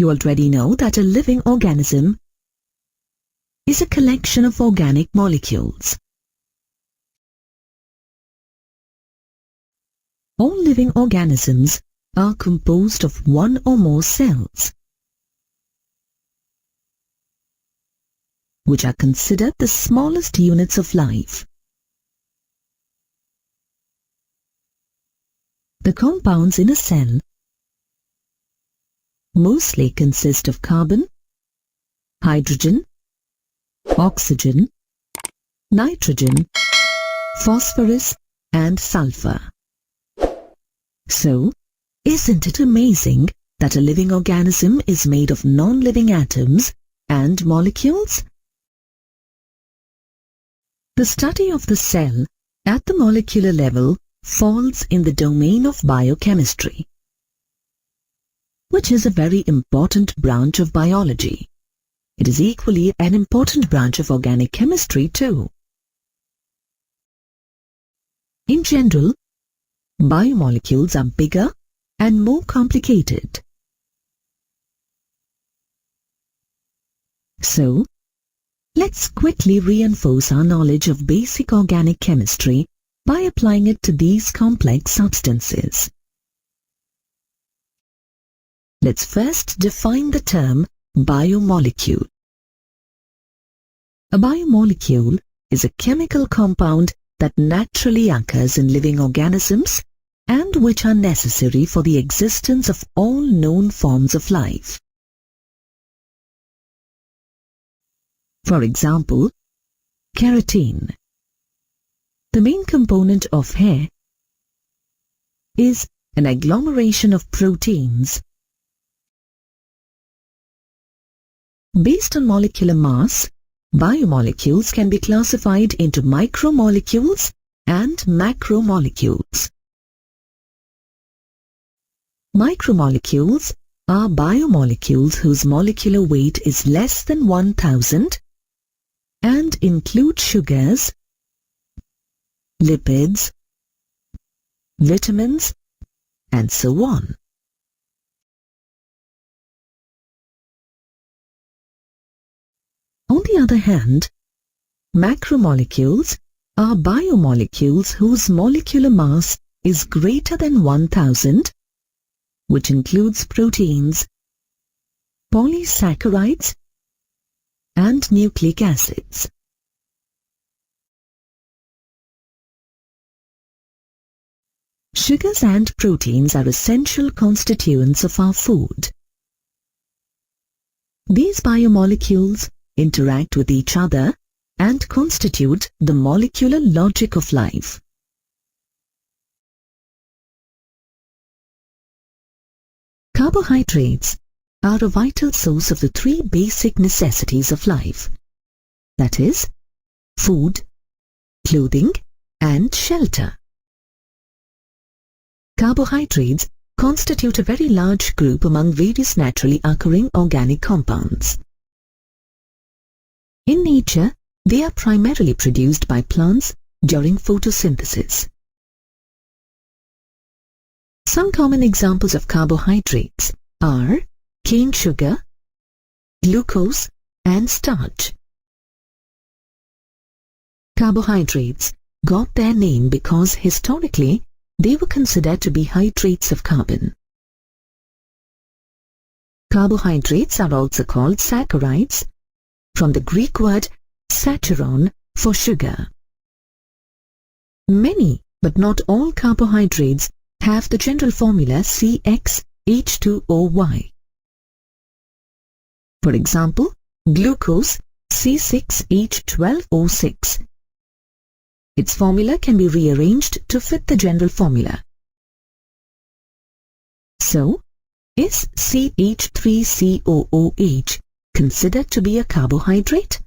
You already know that a living organism is a collection of organic molecules. All living organisms are composed of one or more cells, which are considered the smallest units of life. The compounds in a cell mostly consist of carbon, hydrogen, oxygen, nitrogen, phosphorus, and sulfur. So, isn't it amazing that a living organism is made of non-living atoms and molecules? The study of the cell at the molecular level falls in the domain of biochemistry, which is a very important branch of biology. It is equally an important branch of organic chemistry too. In general, biomolecules are bigger and more complicated. So, let's quickly reinforce our knowledge of basic organic chemistry by applying it to these complex substances. Let's first define the term biomolecule. A biomolecule is a chemical compound that naturally occurs in living organisms and which are necessary for the existence of all known forms of life. For example, keratin. The main component of hair is an agglomeration of proteins. Based on molecular mass, biomolecules can be classified into micromolecules and macromolecules. Micromolecules are biomolecules whose molecular weight is less than 1000 and include sugars, lipids, vitamins, and so on. On the other hand, macromolecules are biomolecules whose molecular mass is greater than 1000, which includes proteins, polysaccharides, and nucleic acids. Sugars and proteins are essential constituents of our food. These biomolecules interact with each other and constitute the molecular logic of life. Carbohydrates are a vital source of the three basic necessities of life, that is, food, clothing, and shelter. Carbohydrates constitute a very large group among various naturally occurring organic compounds. In nature, they are primarily produced by plants during photosynthesis. Some common examples of carbohydrates are cane sugar, glucose, and starch. Carbohydrates got their name because historically they were considered to be hydrates of carbon. Carbohydrates are also called saccharides, from the Greek word saccharon for sugar. Many, but not all carbohydrates have the general formula CxH2OY. For example, glucose C6H12O6. Its formula can be rearranged to fit the general formula. So, is CH3COOH considered to be a carbohydrate?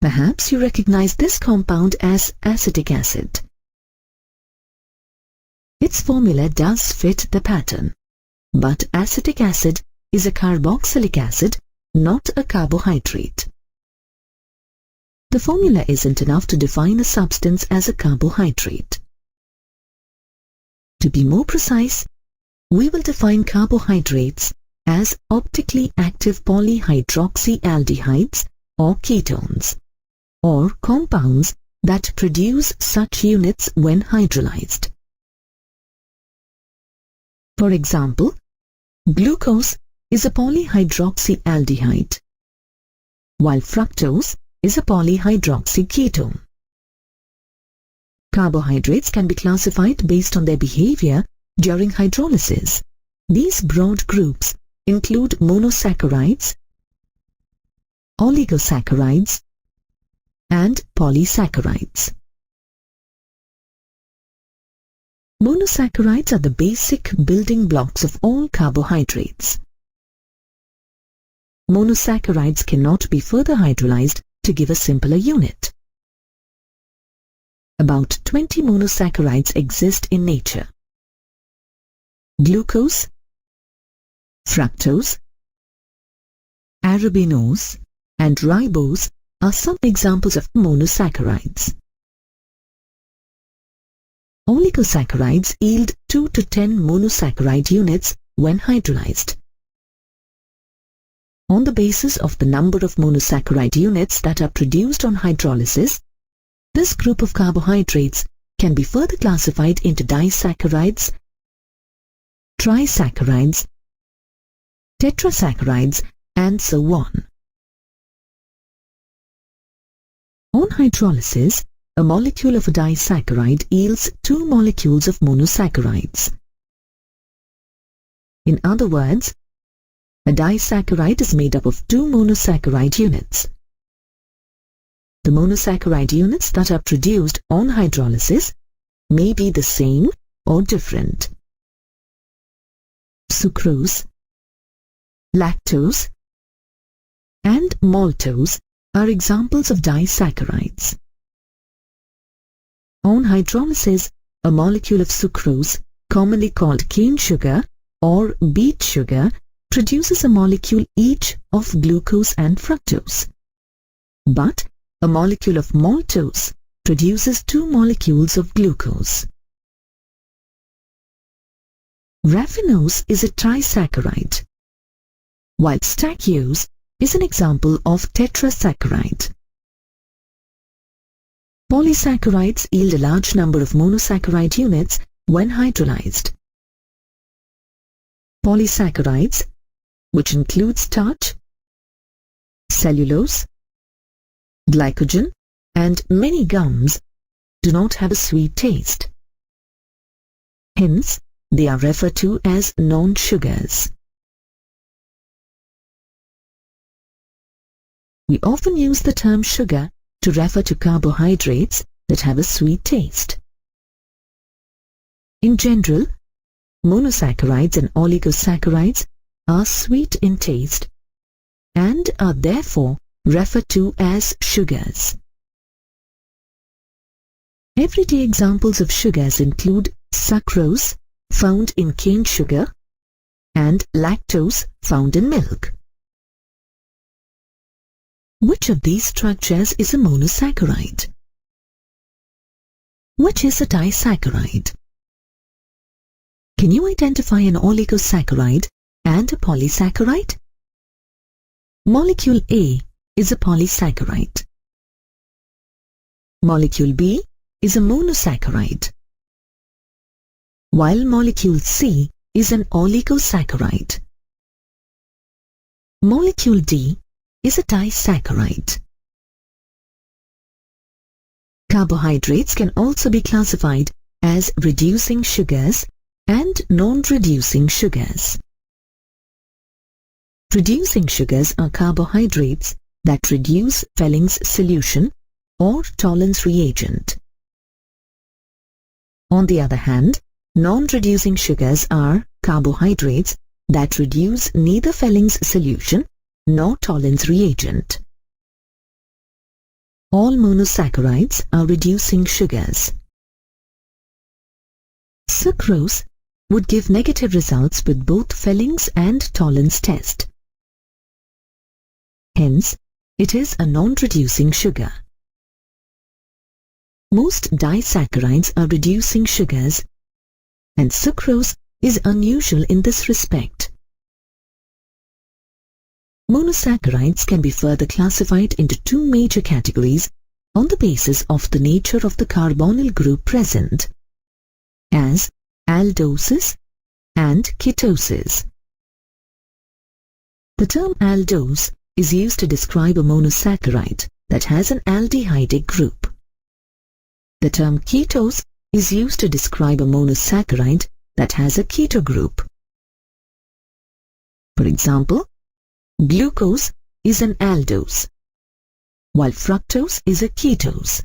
Perhaps you recognize this compound as acetic acid. Its formula does fit the pattern, but acetic acid is a carboxylic acid, not a carbohydrate. The formula isn't enough to define a substance as a carbohydrate. To be more precise, we will define carbohydrates as optically active polyhydroxyaldehydes or ketones, or compounds that produce such units when hydrolyzed. For example, glucose is a polyhydroxyaldehyde, while fructose is a polyhydroxyketone. Carbohydrates can be classified based on their behavior during hydrolysis. These broad groups include monosaccharides, oligosaccharides, and polysaccharides. Monosaccharides are the basic building blocks of all carbohydrates. Monosaccharides cannot be further hydrolyzed to give a simpler unit. About 20 monosaccharides exist in nature. Glucose, fructose, arabinose, and ribose are some examples of monosaccharides. Oligosaccharides yield 2 to 10 monosaccharide units when hydrolyzed. On the basis of the number of monosaccharide units that are produced on hydrolysis, this group of carbohydrates can be further classified into disaccharides, trisaccharides, tetrasaccharides, and so on. On hydrolysis, a molecule of a disaccharide yields 2 molecules of monosaccharides. In other words, a disaccharide is made up of 2 monosaccharide units. The monosaccharide units that are produced on hydrolysis may be the same or different. Sucrose, lactose, and maltose are examples of disaccharides. On hydrolysis, a molecule of sucrose, commonly called cane sugar or beet sugar, produces a molecule each of glucose and fructose. But a molecule of maltose produces 2 molecules of glucose. Raffinose is a trisaccharide, while stachyose is an example of tetrasaccharide. Polysaccharides yield a large number of monosaccharide units when hydrolyzed. Polysaccharides, which include starch, cellulose, glycogen, and many gums, do not have a sweet taste. Hence, they are referred to as non-sugars. We often use the term sugar to refer to carbohydrates that have a sweet taste. In general, monosaccharides and oligosaccharides are sweet in taste and are therefore referred to as sugars. Everyday examples of sugars include sucrose, found in cane sugar, and lactose, found in milk. Which of these structures is a monosaccharide? Which is a disaccharide? Can you identify an oligosaccharide and a polysaccharide? Molecule A is a polysaccharide. Molecule B is a monosaccharide, while molecule C is an oligosaccharide. Molecule D is a disaccharide. Carbohydrates can also be classified as reducing sugars and non-reducing sugars. Reducing sugars are carbohydrates that reduce Felling's solution or Tollens reagent. On the other hand, non-reducing sugars are carbohydrates that reduce neither Felling's solution nor Tollens reagent. All monosaccharides are reducing sugars. Sucrose would give negative results with both Felling's and Tollens test. Hence, it is a non-reducing sugar. Most disaccharides are reducing sugars, and sucrose is unusual in this respect. Monosaccharides can be further classified into two major categories on the basis of the nature of the carbonyl group present, as aldoses and ketoses. The term aldose is used to describe a monosaccharide that has an aldehydic group. The term ketose is used to describe a monosaccharide that has a keto group. For example, glucose is an aldose, while fructose is a ketose.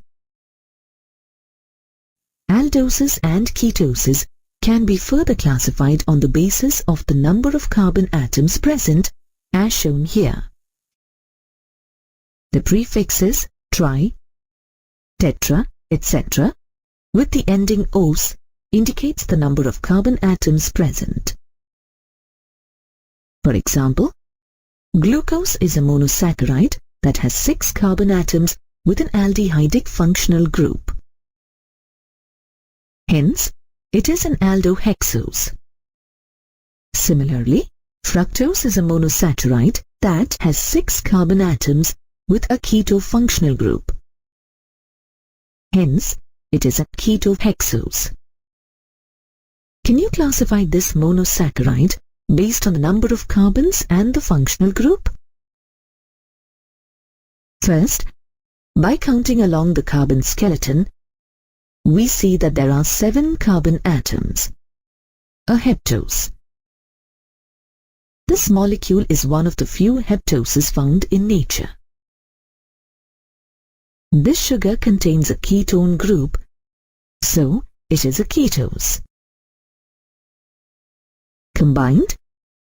Aldoses and ketoses can be further classified on the basis of the number of carbon atoms present, as shown here. The prefixes tri, tetra, etc. with the ending -ose indicates the number of carbon atoms present. For example, glucose is a monosaccharide that has 6 carbon atoms with an aldehydic functional group. Hence, it is an aldohexose. Similarly, fructose is a monosaccharide that has 6 carbon atoms with a keto functional group. Hence, it is a ketohexose. Can you classify this monosaccharide based on the number of carbons and the functional group? First, by counting along the carbon skeleton, we see that there are 7 carbon atoms, a heptose. This molecule is one of the few heptoses found in nature. This sugar contains a ketone group, so it is a ketose. Combined,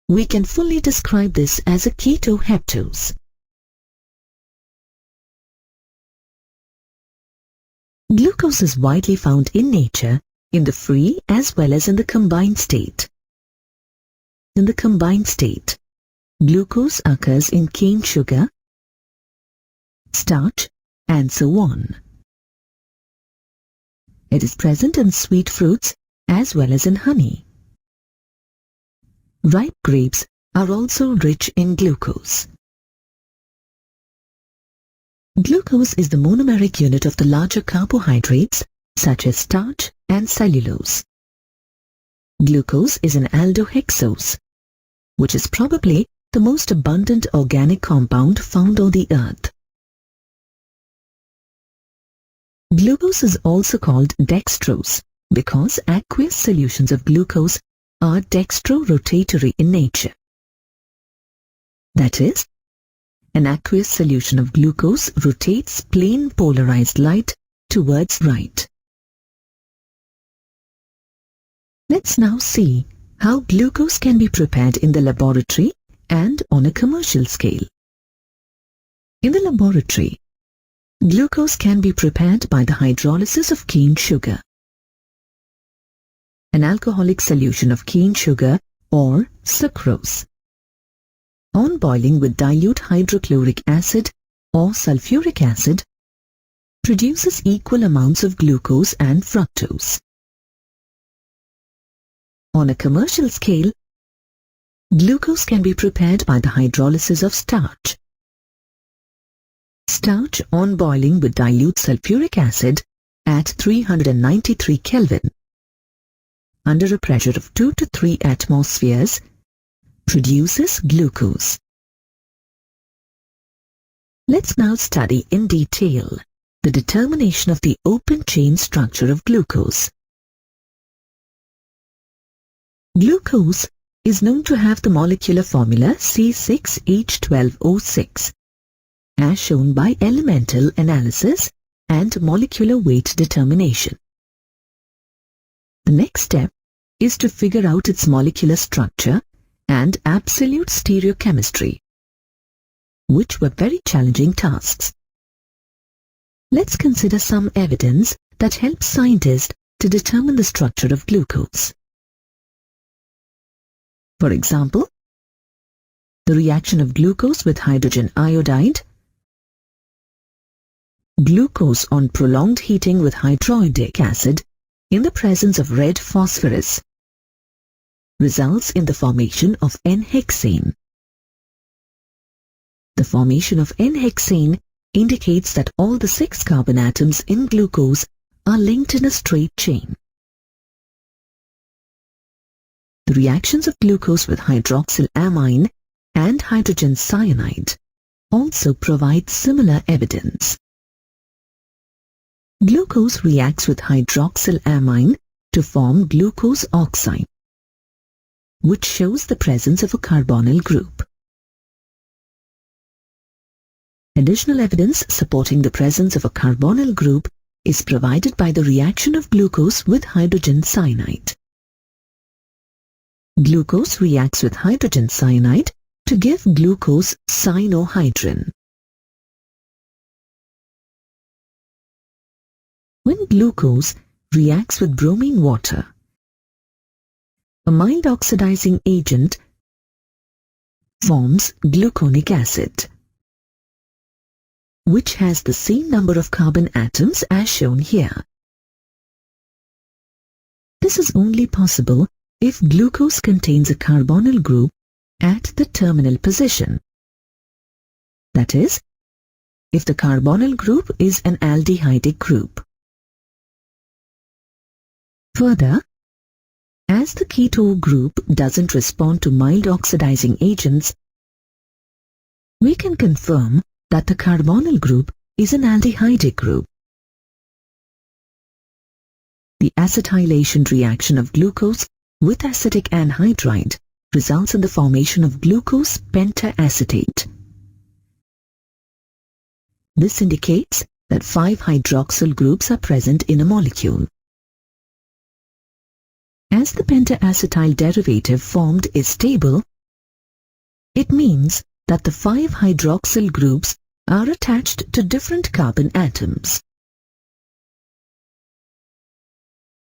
we can fully describe this as a ketoheptose. Glucose is widely found in nature in the free as well as in the combined state. In the combined state, glucose occurs in cane sugar, starch, and so on. It is present in sweet fruits as well as in honey. Ripe grapes are also rich in glucose. Glucose is the monomeric unit of the larger carbohydrates such as starch and cellulose. Glucose is an aldohexose, which is probably the most abundant organic compound found on the earth. Glucose is also called dextrose because aqueous solutions of glucose are dextrorotatory in nature. That is, an aqueous solution of glucose rotates plane polarized light towards right. Let's now see how glucose can be prepared in the laboratory and on a commercial scale. In the laboratory, glucose can be prepared by the hydrolysis of cane sugar. An alcoholic solution of cane sugar or sucrose. On boiling with dilute hydrochloric acid or sulfuric acid, produces equal amounts of glucose and fructose. On a commercial scale, glucose can be prepared by the hydrolysis of starch. Starch on boiling with dilute sulfuric acid at 393 Kelvin under a pressure of 2 to 3 atmospheres produces glucose. Let's now study in detail the determination of the open chain structure of glucose. Glucose is known to have the molecular formula C6H12O6 as shown by elemental analysis and molecular weight determination. The next step is to figure out its molecular structure and absolute stereochemistry, which were very challenging tasks. Let's consider some evidence that helps scientists to determine the structure of glucose. For example, the reaction of glucose with hydrogen iodide, glucose on prolonged heating with hydroiodic acid in the presence of red phosphorus, results in the formation of N-hexane. formation of N-hexane indicates that all the 6 carbon atoms in glucose are linked in a straight chain. The reactions of glucose with hydroxylamine and hydrogen cyanide also provide similar evidence. Glucose reacts with hydroxylamine to form glucose oxide, which shows the presence of a carbonyl group. Additional evidence supporting the presence of a carbonyl group is provided by the reaction of glucose with hydrogen cyanide. Glucose reacts with hydrogen cyanide to give glucose cyanohydrin. When glucose reacts with bromine water, a mild oxidizing agent forms gluconic acid, which has the same number of carbon atoms as shown here. This is only possible if glucose contains a carbonyl group at the terminal position. That is, if the carbonyl group is an aldehydic group. Further, as the keto group doesn't respond to mild oxidizing agents, we can confirm that the carbonyl group is an aldehydic group. The acetylation reaction of glucose with acetic anhydride results in the formation of glucose pentaacetate. This indicates that 5 hydroxyl groups are present in a molecule. As the pentaacetyl derivative formed is stable, it means that the 5 hydroxyl groups are attached to different carbon atoms.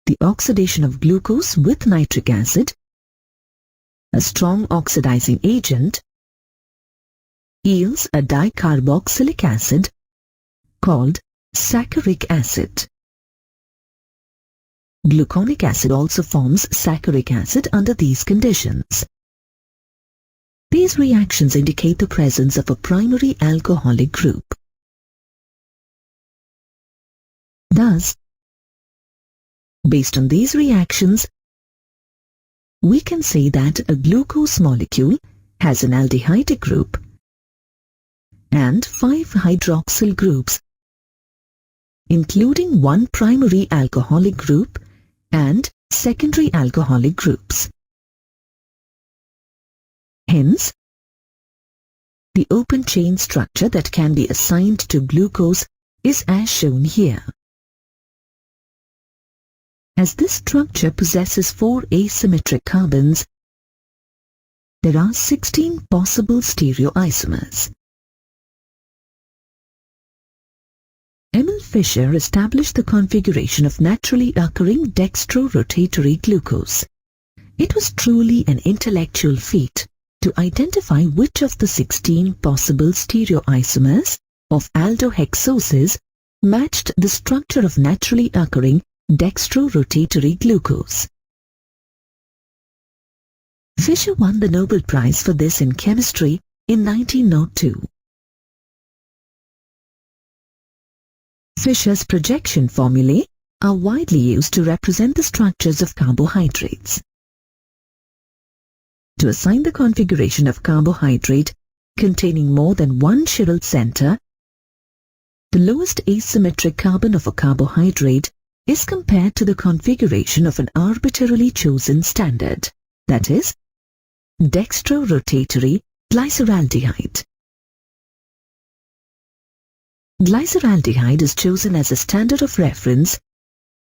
The oxidation of glucose with nitric acid, a strong oxidizing agent, yields a dicarboxylic acid called saccaric acid. Gluconic acid also forms saccaric acid under these conditions. These reactions indicate the presence of a primary alcoholic group. Thus, based on these reactions, we can say that a glucose molecule has an aldehydic group and 5 hydroxyl groups, including 1 primary alcoholic group and secondary alcoholic groups. Hence, the open chain structure that can be assigned to glucose is as shown here. As this structure possesses 4 asymmetric carbons, there are 16 possible stereoisomers. Emil Fischer established the configuration of naturally occurring dextrorotatory glucose. It was truly an intellectual feat to identify which of the 16 possible stereoisomers of aldohexoses matched the structure of naturally occurring dextrorotatory glucose. Fischer won the Nobel Prize for this in chemistry in 1902. Fischer's projection formulae are widely used to represent the structures of carbohydrates. To assign the configuration of carbohydrate containing more than one chiral center, the lowest asymmetric carbon of a carbohydrate is compared to the configuration of an arbitrarily chosen standard, that is, dextrorotatory glyceraldehyde. Glyceraldehyde is chosen as a standard of reference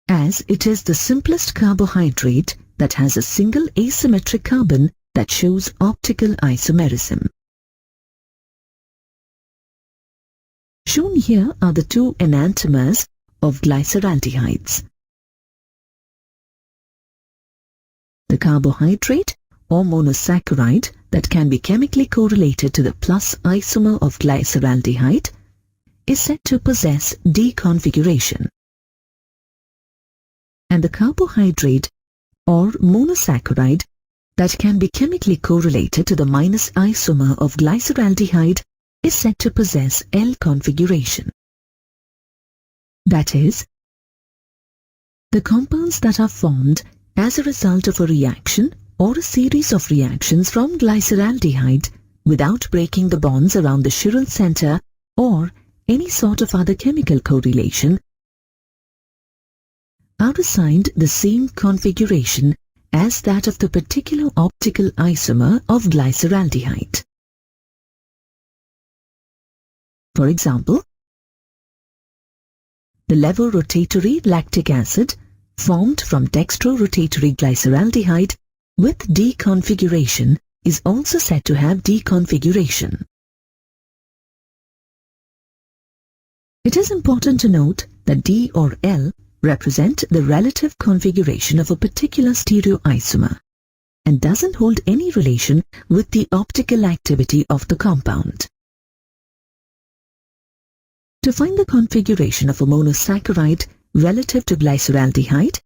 as it is the simplest carbohydrate that has a single asymmetric carbon that shows optical isomerism. Shown here are the 2 enantiomers of glyceraldehydes. The carbohydrate or monosaccharide that can be chemically correlated to the plus isomer of glyceraldehyde is said to possess D configuration. And the carbohydrate or monosaccharide that can be chemically correlated to the minus isomer of glyceraldehyde is said to possess L configuration. That is, the compounds that are formed as a result of a reaction or a series of reactions from glyceraldehyde without breaking the bonds around the chiral center or any sort of other chemical correlation are assigned the same configuration as that of the particular optical isomer of glyceraldehyde. For example, the levorotatory lactic acid formed from dextrorotatory glyceraldehyde with D configuration is also said to have D configuration. It is important to note that D or L represent the relative configuration of a particular stereoisomer and doesn't hold any relation with the optical activity of the compound. To find the configuration of a monosaccharide relative to glyceraldehyde,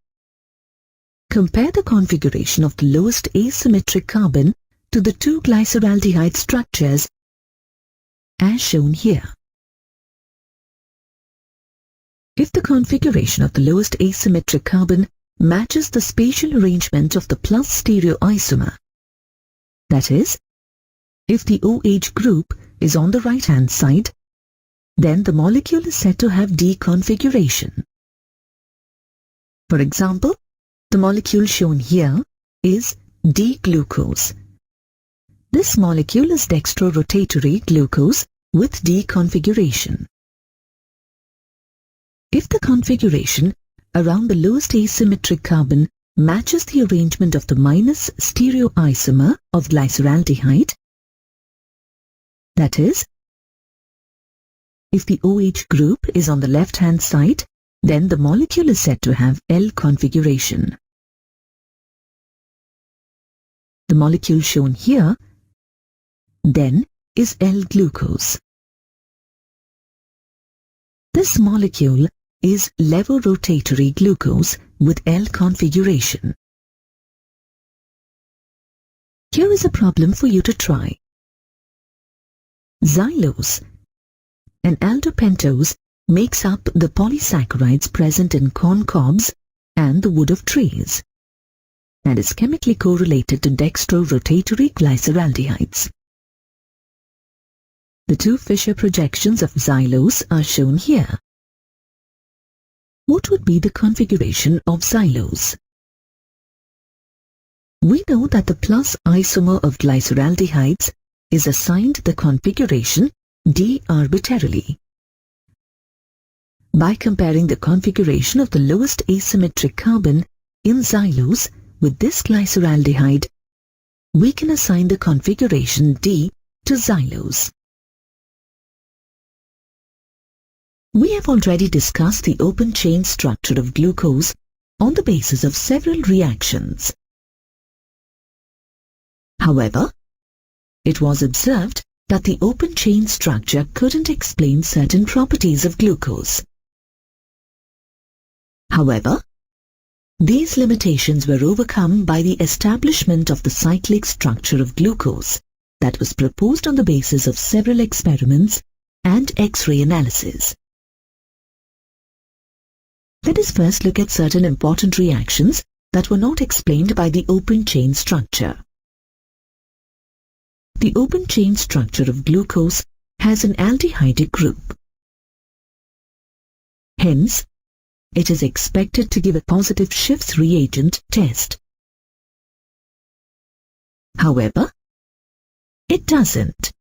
compare the configuration of the lowest asymmetric carbon to the two glyceraldehyde structures as shown here. If the configuration of the lowest asymmetric carbon matches the spatial arrangement of the plus stereoisomer, that is, if the OH group is on the right-hand side, then the molecule is said to have D configuration. For example, the molecule shown here is D-glucose. This molecule is dextrorotatory glucose with D configuration. If the configuration around the lowest asymmetric carbon matches the arrangement of the minus stereoisomer of glyceraldehyde, that is, if the OH group is on the left-hand side, then the molecule is said to have L configuration. The molecule shown here, then, is L-glucose. This molecule is levorotatory glucose with L configuration. Here is a problem for you to try. Xylose, an aldopentose, makes up the polysaccharides present in corn cobs and the wood of trees, and is chemically correlated to dextrorotatory glyceraldehydes. The two Fischer projections of xylose are shown here. What would be the configuration of xylose? We know that the plus isomer of glyceraldehydes is assigned the configuration D arbitrarily. By comparing the configuration of the lowest asymmetric carbon in xylose with this glyceraldehyde, we can assign the configuration D to xylose. We have already discussed the open chain structure of glucose on the basis of several reactions. However, it was observed that the open chain structure couldn't explain certain properties of glucose. However, these limitations were overcome by the establishment of the cyclic structure of glucose that was proposed on the basis of several experiments and X-ray analysis. Let us first look at certain important reactions that were not explained by the open chain structure. The open chain structure of glucose has an aldehydic group. Hence, it is expected to give a positive Schiff's reagent test. However, it doesn't.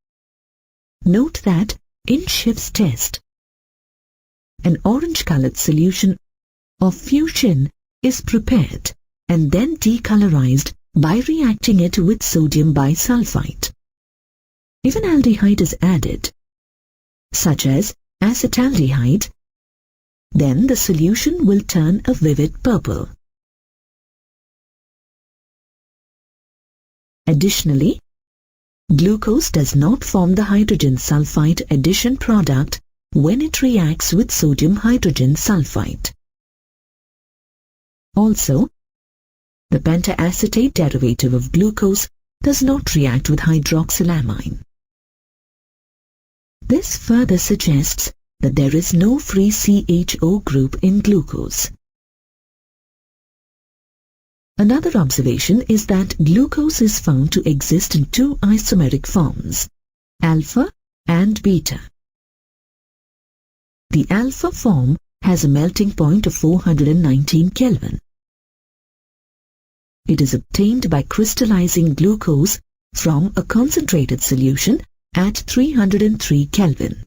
Note that in Schiff's test, an orange-colored solution of fuchsin is prepared and then decolorized by reacting it with sodium bisulfite. If an aldehyde is added, such as acetaldehyde, then the solution will turn a vivid purple. Additionally, glucose does not form the hydrogen sulfide addition product when it reacts with sodium hydrogen sulfite. Also, the pentaacetate derivative of glucose does not react with hydroxylamine. This further suggests that there is no free CHO group in glucose. Another observation is that glucose is found to exist in two isomeric forms, alpha and beta. The alpha form has a melting point of 419 Kelvin. It is obtained by crystallizing glucose from a concentrated solution at 303 Kelvin.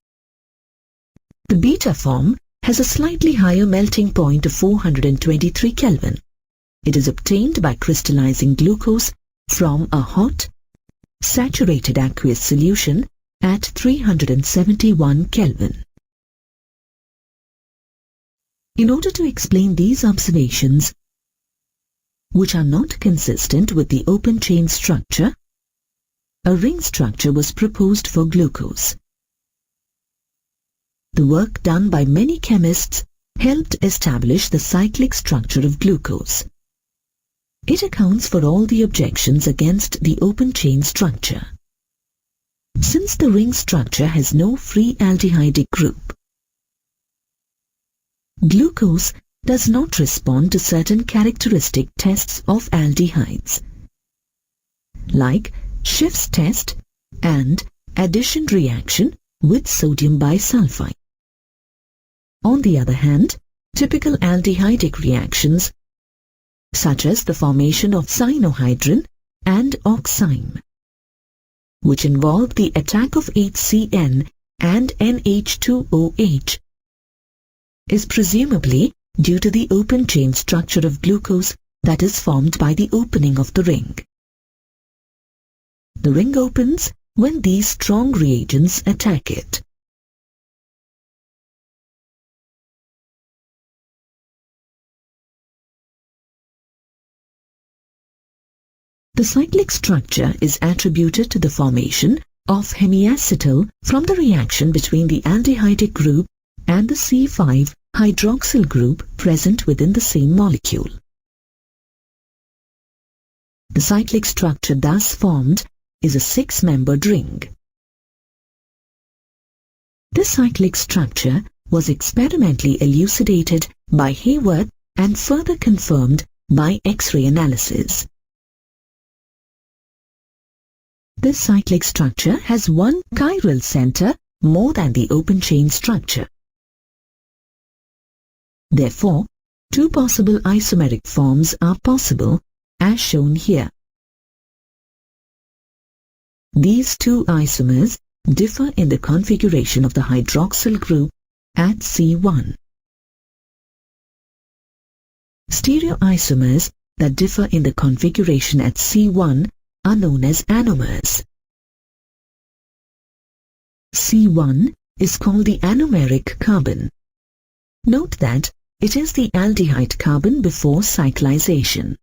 The beta form has a slightly higher melting point of 423 Kelvin. It is obtained by crystallizing glucose from a hot, saturated aqueous solution at 371 Kelvin. In order to explain these observations, which are not consistent with the open chain structure, a ring structure was proposed for glucose. The work done by many chemists helped establish the cyclic structure of glucose. It accounts for all the objections against the open chain structure. Since the ring structure has no free aldehydic group, glucose does not respond to certain characteristic tests of aldehydes, like Schiff's test and addition reaction with sodium bisulfite. On the other hand, typical aldehydic reactions, such as the formation of cyanohydrin and oxime, which involve the attack of HCN and NH2OH, is presumably due to the open chain structure of glucose that is formed by the opening of the ring. The ring opens when these strong reagents attack it. The cyclic structure is attributed to the formation of hemiacetal from the reaction between the aldehydic group and the C5-hydroxyl group present within the same molecule. The cyclic structure thus formed is a six-membered ring. This cyclic structure was experimentally elucidated by Hayward and further confirmed by X-ray analysis. This cyclic structure has one chiral center more than the open chain structure. Therefore, two possible isomeric forms are possible, as shown here. These two isomers differ in the configuration of the hydroxyl group at C1. Stereoisomers that differ in the configuration at C1 are known as anomers. C1 is called the anomeric carbon. Note that it is the aldehyde carbon before cyclization.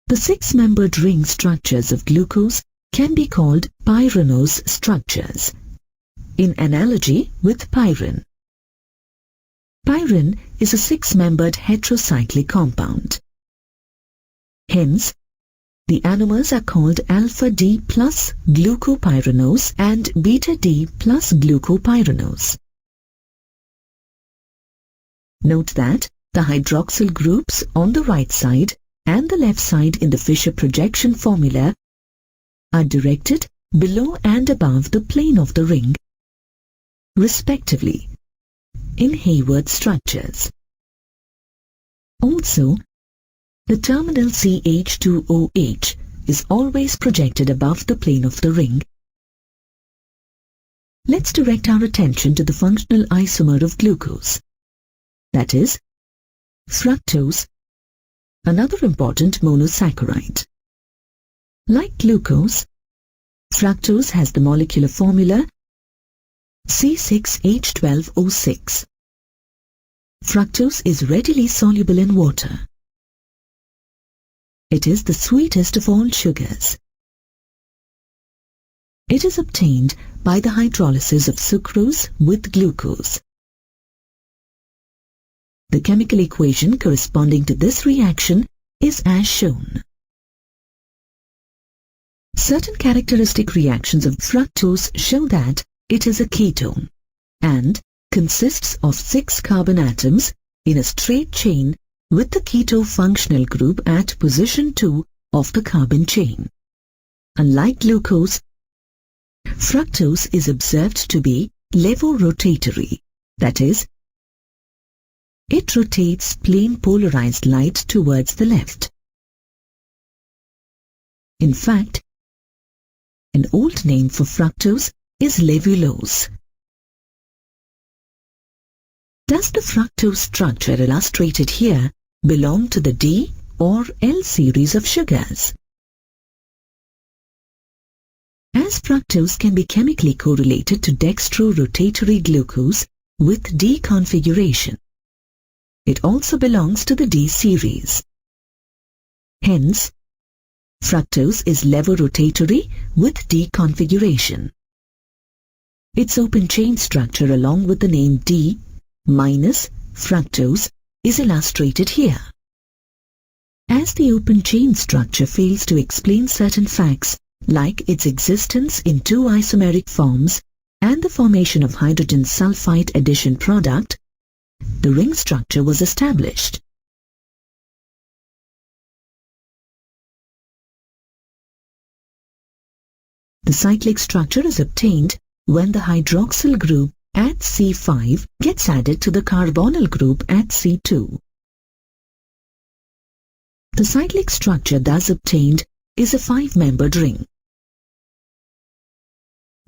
The six-membered ring structures of glucose can be called pyranose structures, in analogy with pyrin. Pyrin is a six-membered heterocyclic compound. Hence, the anomers are called alpha D plus glucopyranose and beta D plus glucopyranose. Note that the hydroxyl groups on the right side and the left side in the Fisher projection formula are directed below and above the plane of the ring, respectively, in Hayward structures. Also, the terminal CH2OH is always projected above the plane of the ring. Let's direct our attention to the functional isomer of glucose, that is, fructose, another important monosaccharide. Like glucose, fructose has the molecular formula C6H12O6. Fructose is readily soluble in water. It is the sweetest of all sugars. It is obtained by the hydrolysis of sucrose with glucose. The chemical equation corresponding to this reaction is as shown. Certain characteristic reactions of fructose show that it is a ketone and consists of 6 carbon atoms in a straight chain with the keto functional group at position 2 of the carbon chain. Unlike glucose, fructose is observed to be levorotatory, that is, it rotates plane polarized light towards the left. In fact, an old name for fructose is levulose. Does the fructose structure illustrated here belong to the D or L series of sugars? As fructose can be chemically correlated to dextrorotatory glucose with D configuration, it also belongs to the D series. Hence, fructose is levorotatory with D configuration. Its open chain structure along with the name D minus fructose is illustrated here. As the open chain structure fails to explain certain facts like its existence in 2 isomeric forms and the formation of hydrogen sulfide addition product, the ring structure was established. The cyclic structure is obtained when the hydroxyl group at C5 gets added to the carbonyl group at C2. The cyclic structure thus obtained is a 5-membered ring.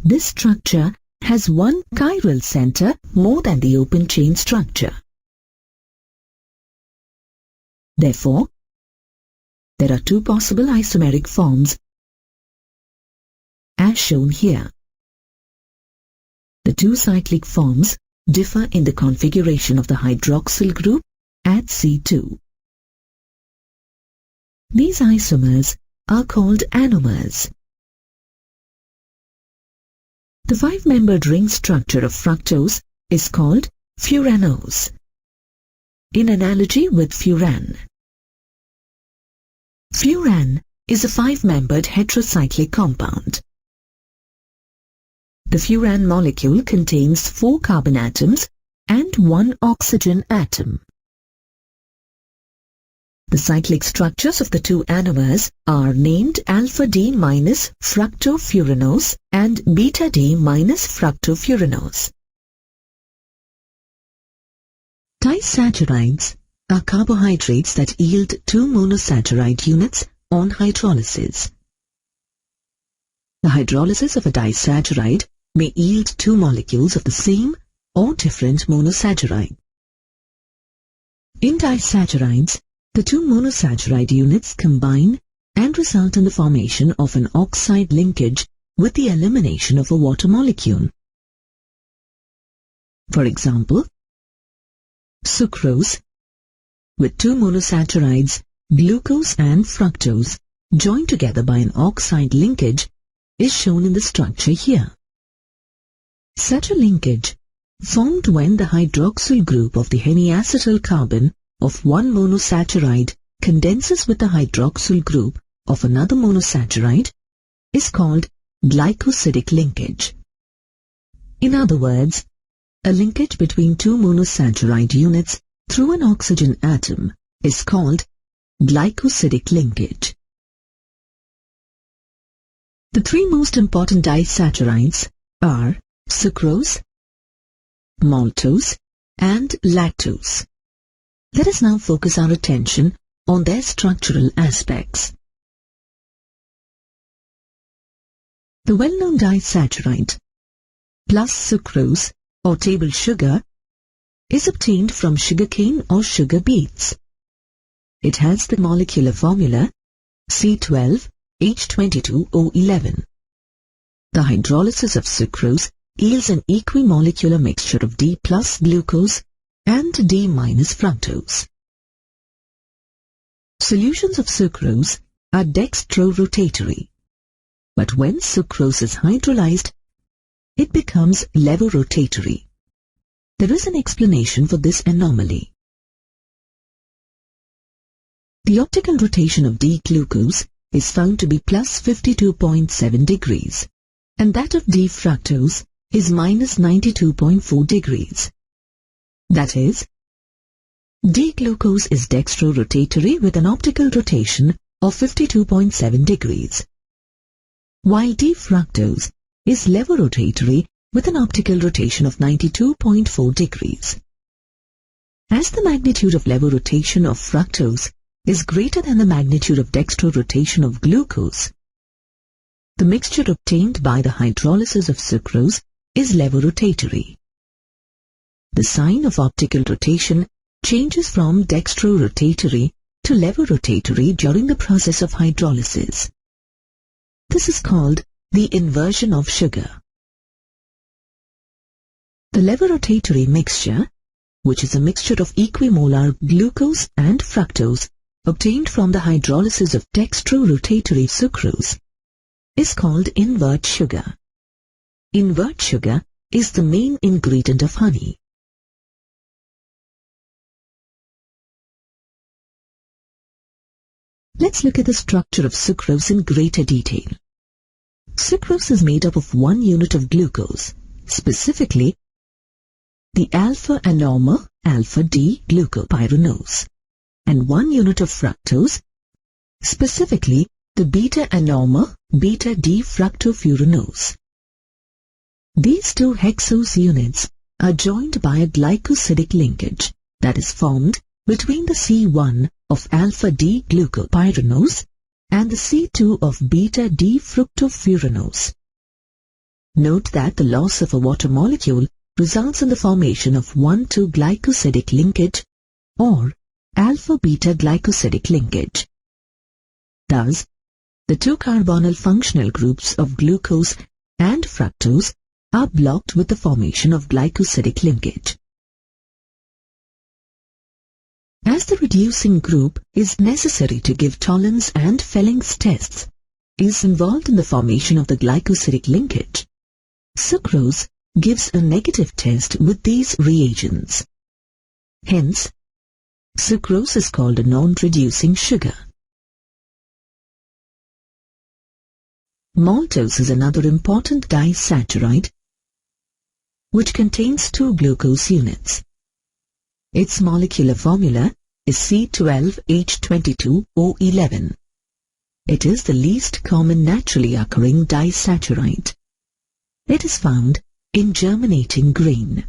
This structure has one chiral center more than the open chain structure. Therefore, there are 2 possible isomeric forms as shown here. The 2 cyclic forms differ in the configuration of the hydroxyl group at C2. These isomers are called anomers. The 5-membered ring structure of fructose is called furanose, in analogy with furan. Furan is a 5-membered heterocyclic compound. The furan molecule contains 4 carbon atoms and 1 oxygen atom. The cyclic structures of the 2 anomers are named alpha D minus fructofuranose and beta D minus fructofuranose. Disaccharides are carbohydrates that yield 2 monosaccharide units on hydrolysis. The hydrolysis of a disaccharide may yield 2 molecules of the same or different monosaccharide. In disaccharides, the 2 monosaccharide units combine and result in the formation of an oxide linkage with the elimination of a water molecule. For example, sucrose with 2 monosaccharides, glucose and fructose, joined together by an oxide linkage is shown in the structure here. Such a linkage, formed when the hydroxyl group of the hemiacetyl carbon of one monosaccharide condenses with the hydroxyl group of another monosaccharide, is called glycosidic linkage. In other words, a linkage between 2 monosaccharide units through an oxygen atom is called glycosidic linkage. The 3 most important disaccharides are sucrose, maltose, and lactose. Let us now focus our attention on their structural aspects. The well-known disaccharide plus sucrose or table sugar is obtained from sugarcane or sugar beets. It has the molecular formula C12H22O11. The hydrolysis of sucrose yields an equimolecular mixture of D plus glucose and D minus fructose. Solutions of sucrose are dextrorotatory, but when sucrose is hydrolyzed, it becomes levorotatory. There is an explanation for this anomaly. The optical rotation of D-glucose is found to be plus 52.7 degrees, and that of D-fructose is minus 92.4 degrees. That is, D-glucose is dextrorotatory with an optical rotation of 52.7 degrees, while D-fructose is levorotatory with an optical rotation of 92.4 degrees. As the magnitude of levorrotation of fructose is greater than the magnitude of dextrorotation of glucose, the mixture obtained by the hydrolysis of sucrose is levorotatory. The sign of optical rotation changes from dextrorotatory to levorotatory during the process of hydrolysis. This is called the inversion of sugar. The levorotatory mixture, which is a mixture of equimolar glucose and fructose obtained from the hydrolysis of dextrorotatory sucrose, is called invert sugar. Invert sugar is the main ingredient of honey. Let's look at the structure of sucrose in greater detail. Sucrose is made up of one unit of glucose, specifically the alpha anomer alpha-D-glucopyranose, and one unit of fructose, specifically the beta anomer beta-D-fructofuranose. These two hexose units are joined by a glycosidic linkage that is formed between the C1 of alpha-D-glucopyranose and the C2 of beta-D-fructofuranose. Note that the loss of a water molecule results in the formation of 1,2 glycosidic linkage or alpha-beta glycosidic linkage. Thus, the two carbonyl functional groups of glucose and fructose are blocked with the formation of glycosidic linkage. As the reducing group is necessary to give Tollens and Felling's tests is involved in the formation of the glycosidic linkage, sucrose gives a negative test with these reagents. Hence, sucrose is called a non-reducing sugar. Maltose is another important disaccharide which contains 2 glucose units. Its molecular formula is C12H22O11. It is the least common naturally occurring disaccharide. It is found in germinating grain.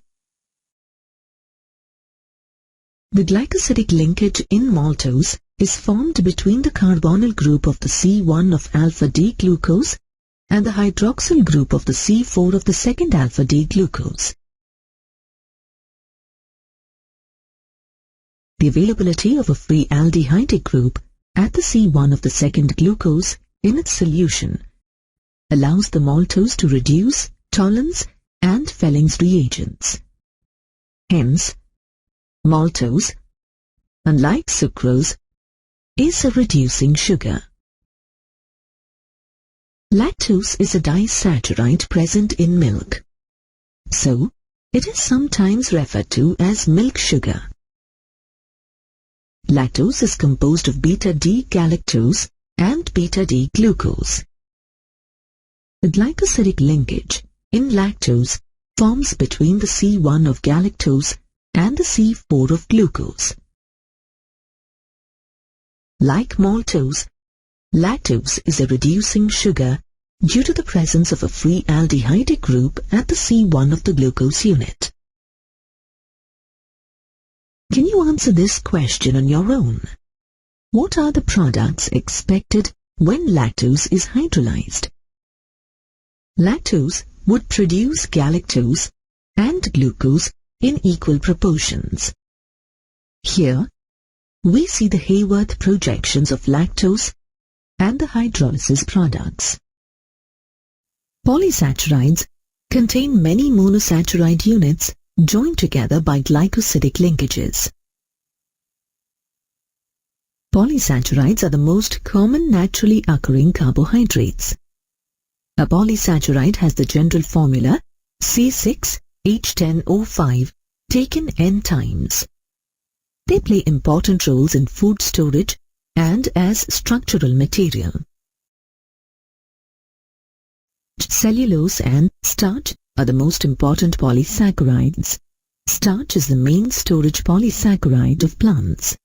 The glycosidic linkage in maltose is formed between the carbonyl group of the C1 of alpha-D-glucose and the hydroxyl group of the C4 of the second alpha-D-glucose. The availability of a free aldehydic group at the C1 of the second glucose in its solution allows the maltose to reduce Tollens and Felling's reagents. Hence, maltose, unlike sucrose, is a reducing sugar. Lactose is a disaccharide present in milk, so it is sometimes referred to as milk sugar. Lactose is composed of beta-D-galactose and beta-D-glucose. The glycosidic linkage in lactose forms between the C1 of galactose and the C4 of glucose. Like maltose, lactose is a reducing sugar due to the presence of a free aldehydic group at the C1 of the glucose unit. Can you answer this question on your own? What are the products expected when lactose is hydrolyzed? Lactose would produce galactose and glucose in equal proportions. Here, we see the Haworth projections of lactose and the hydrolysis products. Polysaccharides contain many monosaccharide units joined together by glycosidic linkages. Polysaccharides are the most common naturally occurring carbohydrates. A polysaccharide has the general formula C6H10O5 taken n times. They play important roles in food storage and as structural material. Cellulose and starch are the most important polysaccharides. Starch is the main storage polysaccharide of plants.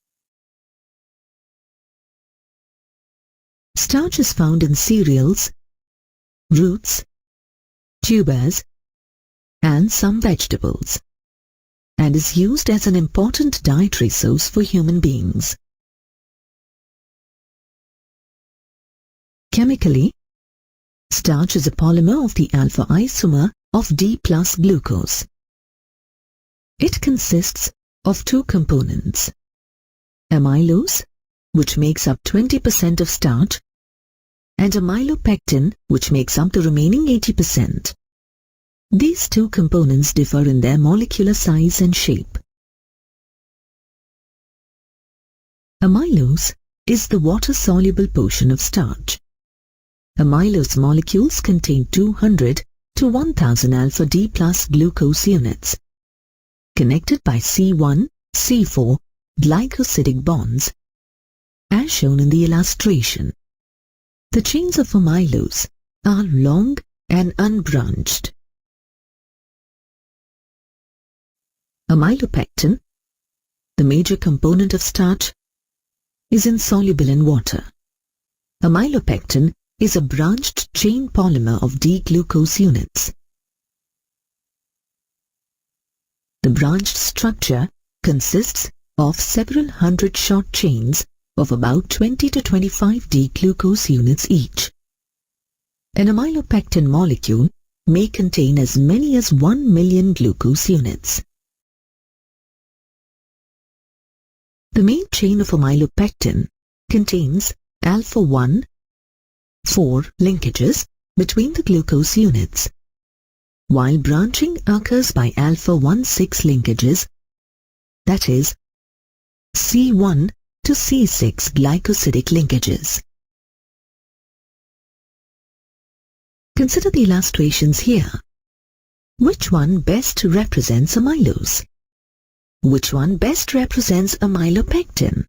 Starch is found in cereals, roots, tubers, and some vegetables, and is used as an important dietary source for human beings. Chemically, starch is a polymer of the alpha isomer of D plus glucose. It consists of two components: amylose, which makes up 20% of starch, and amylopectin, which makes up the remaining 80%. These two components differ in their molecular size and shape. Amylose is the water-soluble portion of starch. Amylose molecules contain 200 to 1000 alpha D plus glucose units, connected by C1, C4 glycosidic bonds, as shown in the illustration. The chains of amylose are long and unbranched. Amylopectin, the major component of starch, is insoluble in water. Amylopectin is a branched chain polymer of D-glucose units. The branched structure consists of several hundred short chains of about 20 to 25 D-glucose units each. An amylopectin molecule may contain as many as 1 million glucose units. The main chain of amylopectin contains alpha-1, 4 linkages between the glucose units, while branching occurs by alpha-1, 6 linkages, that is, C1 to C6 glycosidic linkages. Consider the illustrations here. Which one best represents amylose? Which one best represents amylopectin?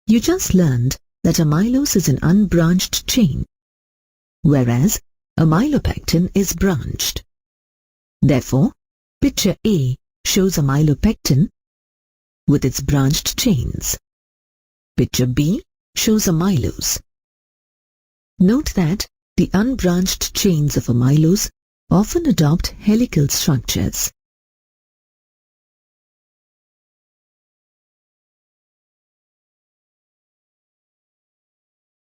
You just learned that amylose is an unbranched chain, whereas amylopectin is branched. Therefore, picture A shows amylopectin with its branched chains. Picture B shows amylose. Note that the unbranched chains of amylose often adopt helical structures.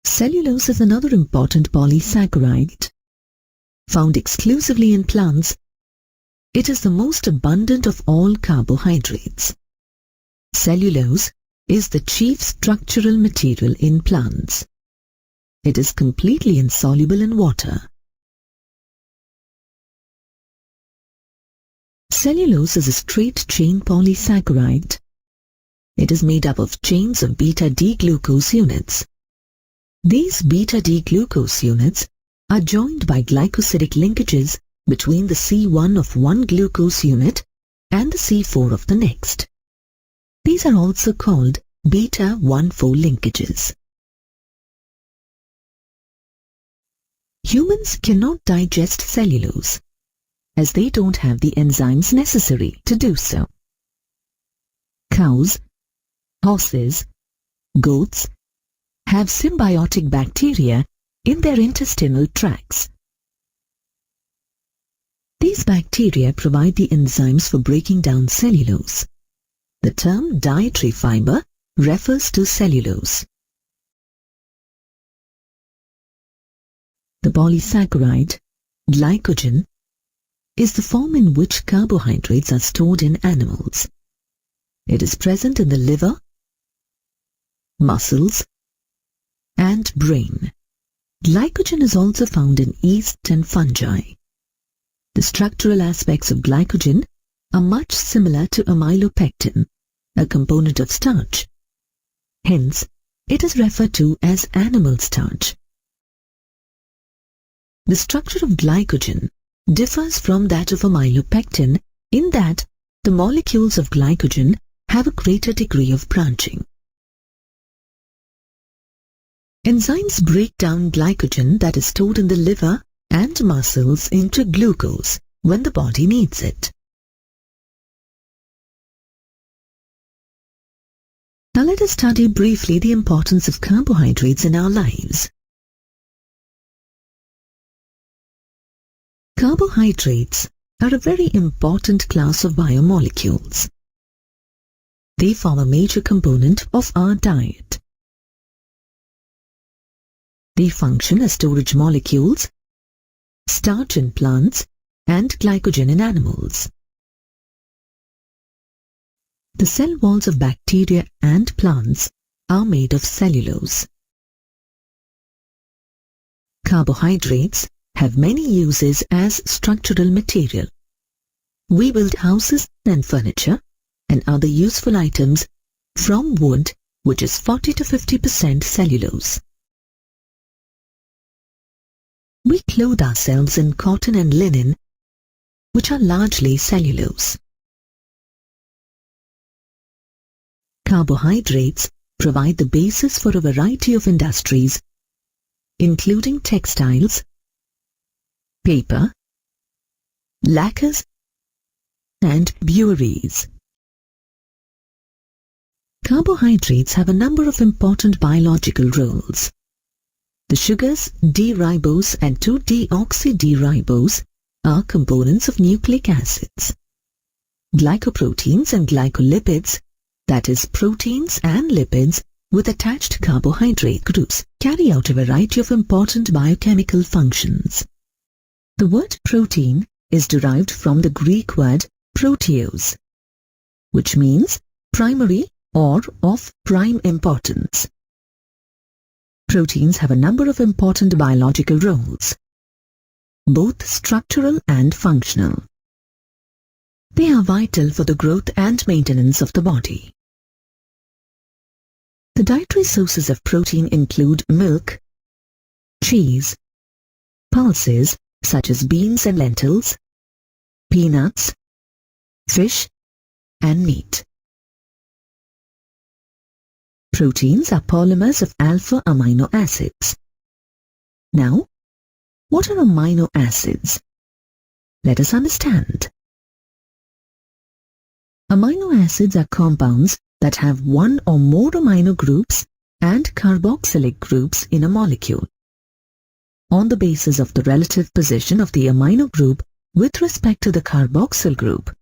Cellulose is another important polysaccharide. Found exclusively in plants, it is the most abundant of all carbohydrates. Cellulose is the chief structural material in plants. It is completely insoluble in water. Cellulose is a straight-chain polysaccharide. It is made up of chains of beta-D-glucose units. These beta-D-glucose units are joined by glycosidic linkages between the C1 of one glucose unit and the C4 of the next. These are also called beta-1,4 linkages. Humans cannot digest cellulose, as they don't have the enzymes necessary to do so. Cows, horses, goats have symbiotic bacteria in their intestinal tracts. These bacteria provide the enzymes for breaking down cellulose. The term dietary fiber refers to cellulose. The polysaccharide, glycogen, is the form in which carbohydrates are stored in animals. It is present in the liver, muscles, and brain. Glycogen is also found in yeast and fungi. The structural aspects of glycogen are much similar to amylopectin, a component of starch. Hence, it is referred to as animal starch. The structure of glycogen differs from that of amylopectin in that the molecules of glycogen have a greater degree of branching. Enzymes break down glycogen that is stored in the liver and muscles into glucose when the body needs it. Now let us study briefly the importance of carbohydrates in our lives. Carbohydrates are a very important class of biomolecules. They form a major component of our diet. They function as storage molecules, starch in plants, and glycogen in animals. The cell walls of bacteria and plants are made of cellulose. Carbohydrates have many uses as structural material. We build houses and furniture and other useful items from wood, which is 40 to 50% cellulose. We clothe ourselves in cotton and linen, which are largely cellulose. Carbohydrates provide the basis for a variety of industries, including textiles, paper, lacquers, and breweries. Carbohydrates have a number of important biological roles. The sugars D-ribose and 2-deoxy-D-ribose are components of nucleic acids. Glycoproteins and glycolipids, that is, proteins and lipids with attached carbohydrate groups, carry out a variety of important biochemical functions. The word protein is derived from the Greek word proteos, which means primary or of prime importance. Proteins have a number of important biological roles, both structural and functional. They are vital for the growth and maintenance of the body. The dietary sources of protein include milk, cheese, pulses such as beans and lentils, peanuts, fish, and meat. Proteins are polymers of alpha amino acids. Now, what are amino acids? Let us understand. Amino acids are compounds that have one or more amino groups and carboxylic groups in a molecule. On the basis of the relative position of the amino group with respect to the carboxyl group,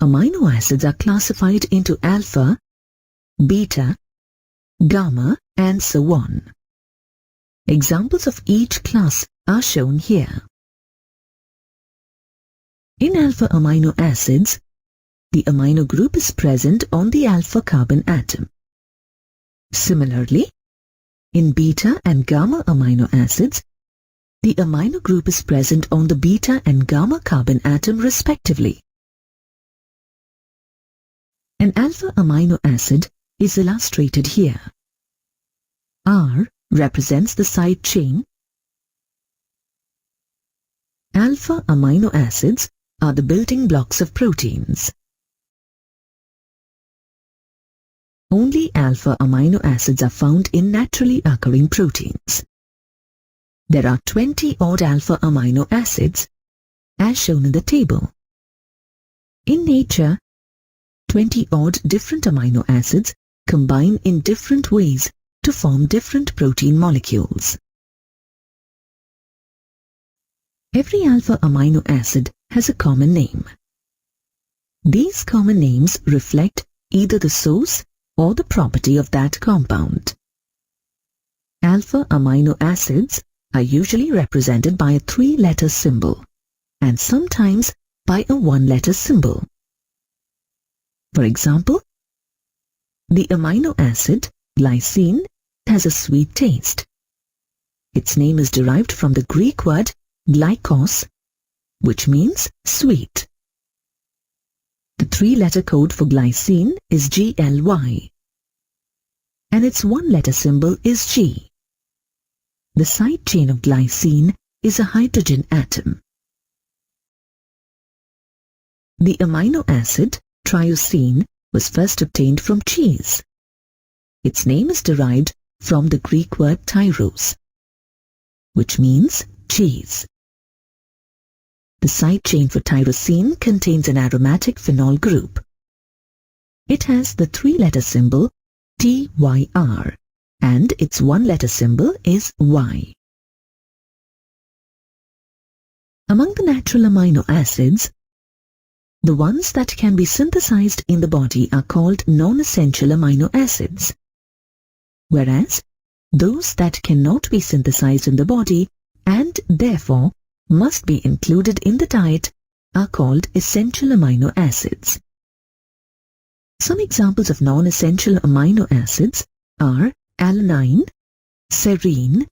amino acids are classified into alpha, beta, gamma, and so on. Examples of each class are shown here. In alpha amino acids, the amino group is present on the alpha carbon atom. Similarly, in beta and gamma amino acids, the amino group is present on the beta and gamma carbon atom respectively. An alpha amino acid is illustrated here. R represents the side chain. Alpha amino acids are the building blocks of proteins. Only alpha amino acids are found in naturally occurring proteins. There are 20-odd alpha amino acids, as shown in the table. In nature, 20-odd different amino acids combine in different ways to form different protein molecules. Every alpha amino acid has a common name. These common names reflect either the source or the property of that compound. Alpha amino acids are usually represented by a 3-letter symbol and sometimes by a 1-letter symbol. For example, the amino acid glycine has a sweet taste. Its name is derived from the Greek word glykos, which means sweet. The 3-letter code for glycine is GLY, and its 1-letter symbol is G. The side chain of glycine is a hydrogen atom. The amino acid triocine was first obtained from cheese. Its name is derived from the Greek word tyros, which means cheese. The side chain for tyrosine contains an aromatic phenol group. It has the three-letter symbol TYR, and its one-letter symbol is Y. Among the natural amino acids, the ones that can be synthesized in the body are called non-essential amino acids, whereas those that cannot be synthesized in the body and therefore must be included in the diet are called essential amino acids. Some examples of non-essential amino acids are alanine, serine,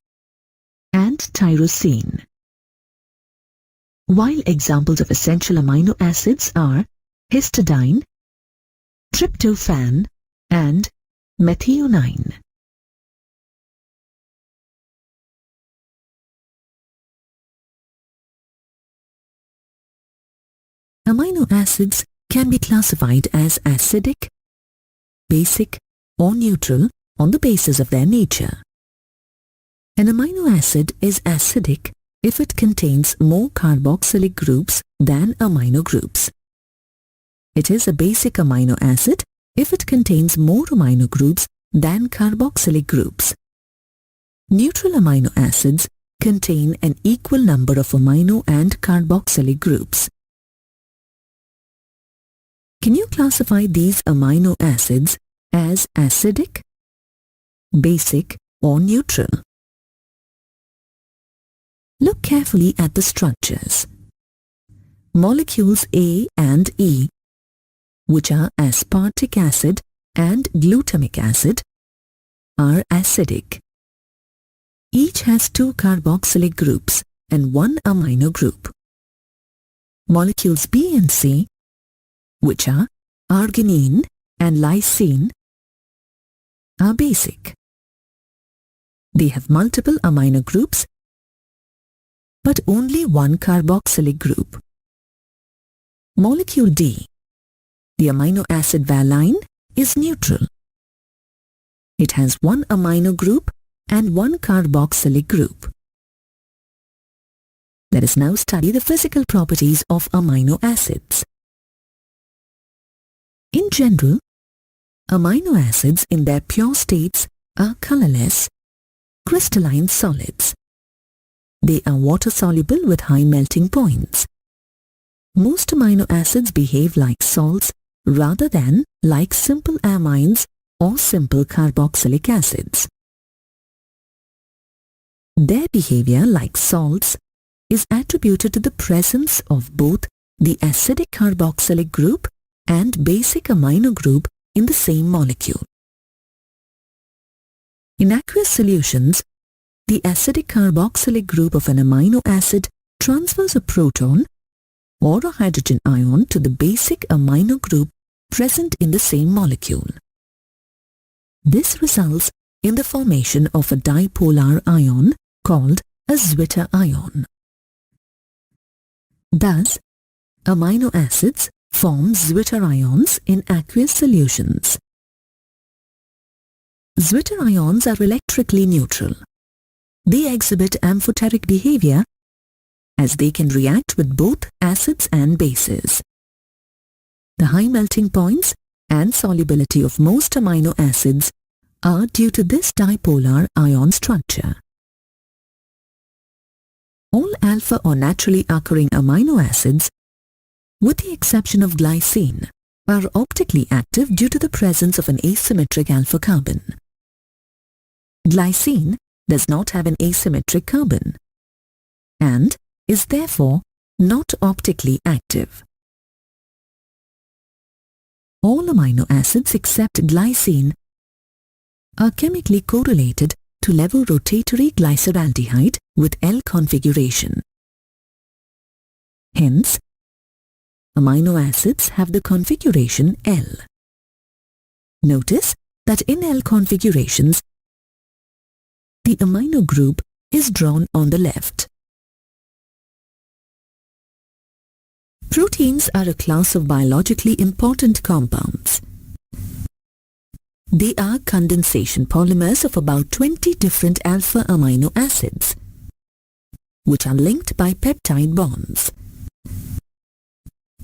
and tyrosine, while examples of essential amino acids are histidine, tryptophan, and methionine. Amino acids can be classified as acidic, basic, or neutral on the basis of their nature. An amino acid is acidic if it contains more carboxylic groups than amino groups. It is a basic amino acid if it contains more amino groups than carboxylic groups. Neutral amino acids contain an equal number of amino and carboxylic groups. Can you classify these amino acids as acidic, basic, or neutral? Look carefully at the structures. Molecules A and E, which are aspartic acid and glutamic acid, are acidic. Each has two carboxylic groups and one amino group. Molecules B and C, which are arginine and lysine, are basic. They have multiple amino groups but only one carboxylic group. Molecule D, the amino acid valine, is neutral. It has one amino group and one carboxylic group. Let us now study the physical properties of amino acids. In general, amino acids in their pure states are colorless, crystalline solids. They are water-soluble with high melting points. Most amino acids behave like salts rather than like simple amines or simple carboxylic acids. Their behavior like salts is attributed to the presence of both the acidic carboxylic group and basic amino group in the same molecule. In aqueous solutions, the acidic carboxylic group of an amino acid transfers a proton or a hydrogen ion to the basic amino group present in the same molecule. This results in the formation of a dipolar ion called a Zwitter ion. Thus, amino acids form Zwitter ions in aqueous solutions. Zwitter ions are electrically neutral. They exhibit amphoteric behavior as they can react with both acids and bases. The high melting points and solubility of most amino acids are due to this dipolar ion structure. All alpha or naturally occurring amino acids, with the exception of glycine, are optically active due to the presence of an asymmetric alpha carbon. Glycine does not have an asymmetric carbon and is therefore not optically active. All amino acids except glycine are chemically correlated to levo rotatory glyceraldehyde with L configuration. Hence, amino acids have the configuration L. Notice that in L configurations, the amino group is drawn on the left. Proteins are a class of biologically important compounds. They are condensation polymers of about 20 different alpha amino acids, which are linked by peptide bonds.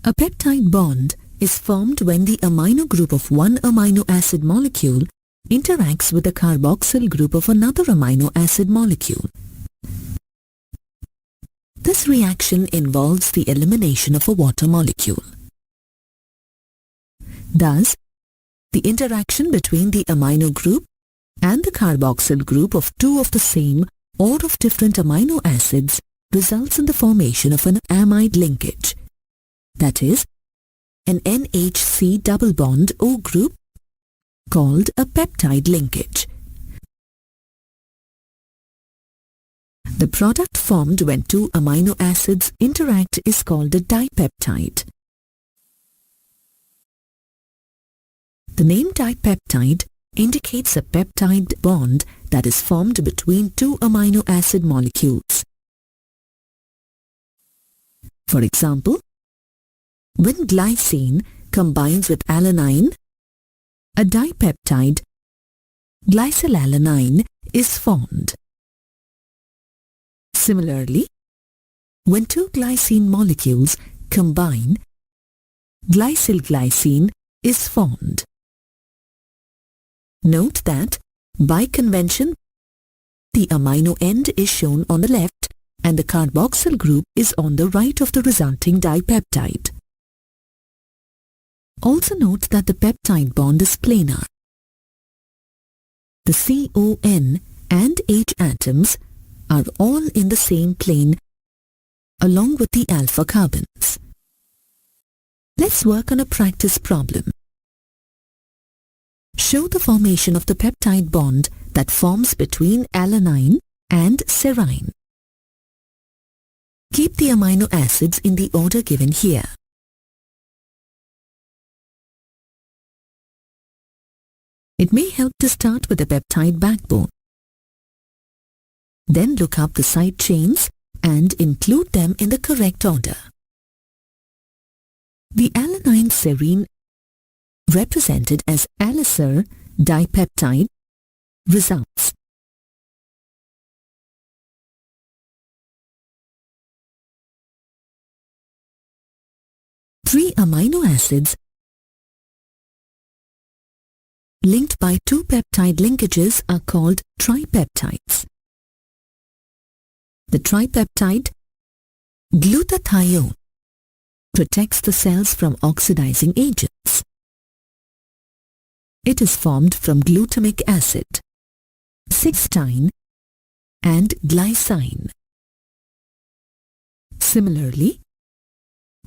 A peptide bond is formed when the amino group of one amino acid molecule interacts with the carboxyl group of another amino acid molecule. This reaction involves the elimination of a water molecule. Thus, the interaction between the amino group and the carboxyl group of two of the same or of different amino acids results in the formation of an amide linkage, that is, an NHC double bond O group called a peptide linkage. The product formed when two amino acids interact is called a dipeptide. The name dipeptide indicates a peptide bond that is formed between two amino acid molecules. For example, when glycine combines with alanine, a dipeptide, glycylalanine, is formed. Similarly, when two glycine molecules combine, glycylglycine is formed. Note that, by convention, the amino end is shown on the left and the carboxyl group is on the right of the resulting dipeptide. Also note that the peptide bond is planar. The CON and H atoms are all in the same plane along with the alpha carbons. Let's work on a practice problem. Show the formation of the peptide bond that forms between alanine and serine. Keep the amino acids in the order given here. It may help to start with the peptide backbone. Then look up the side chains and include them in the correct order. The alanine serine, represented as alicer dipeptide, results. Three amino acids linked by two peptide linkages are called tripeptides. The tripeptide glutathione protects the cells from oxidizing agents. It is formed from glutamic acid, cysteine, and glycine. Similarly,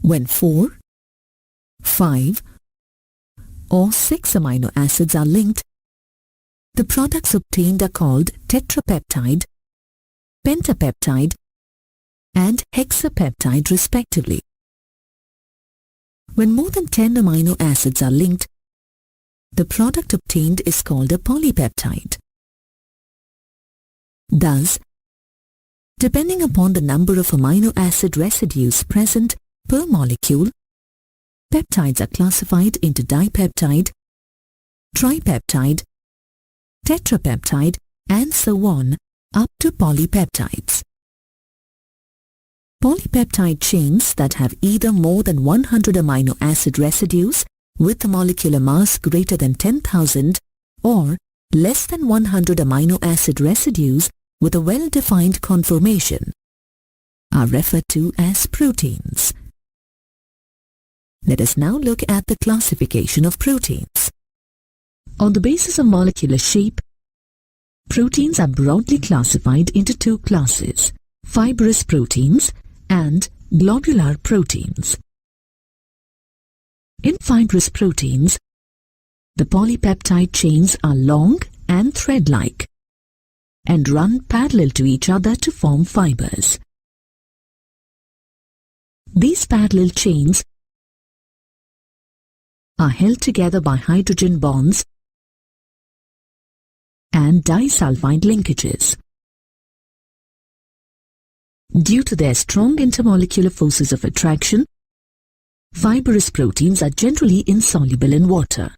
when 4, 5, or 6 amino acids are linked, the products obtained are called tetrapeptide, pentapeptide, and hexapeptide respectively. When more than 10 amino acids are linked, the product obtained is called a polypeptide. Thus, depending upon the number of amino acid residues present per molecule, peptides are classified into dipeptide, tripeptide, tetrapeptide, and so on up to polypeptides. Polypeptide chains that have either more than 100 amino acid residues with a molecular mass greater than 10,000 or less than 100 amino acid residues with a well-defined conformation are referred to as proteins. Let us now look at the classification of proteins. On the basis of molecular shape, proteins are broadly classified into two classes, fibrous proteins and globular proteins. In fibrous proteins, the polypeptide chains are long and thread-like and run parallel to each other to form fibers. These parallel chains are held together by hydrogen bonds and disulfide linkages. Due to their strong intermolecular forces of attraction, fibrous proteins are generally insoluble in water.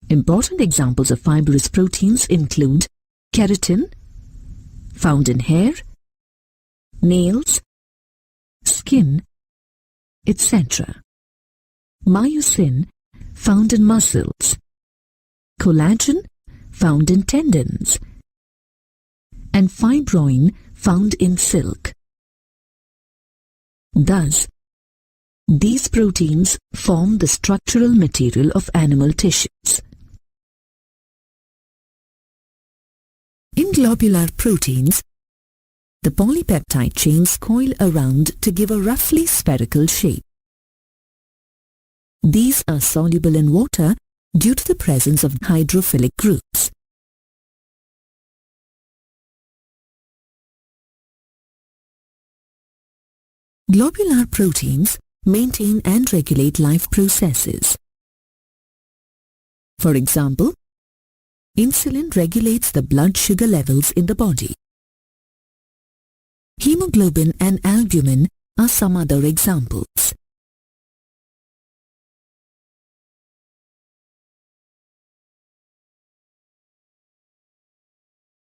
Important examples of fibrous proteins include keratin, found in hair, nails, skin, etc. Myosin, found in muscles. Collagen, found in tendons. And fibroin, found in silk. Thus, these proteins form the structural material of animal tissues. In globular proteins, the polypeptide chains coil around to give a roughly spherical shape. These are soluble in water due to the presence of hydrophilic groups. Globular proteins maintain and regulate life processes. For example, insulin regulates the blood sugar levels in the body. Hemoglobin and albumin are some other examples.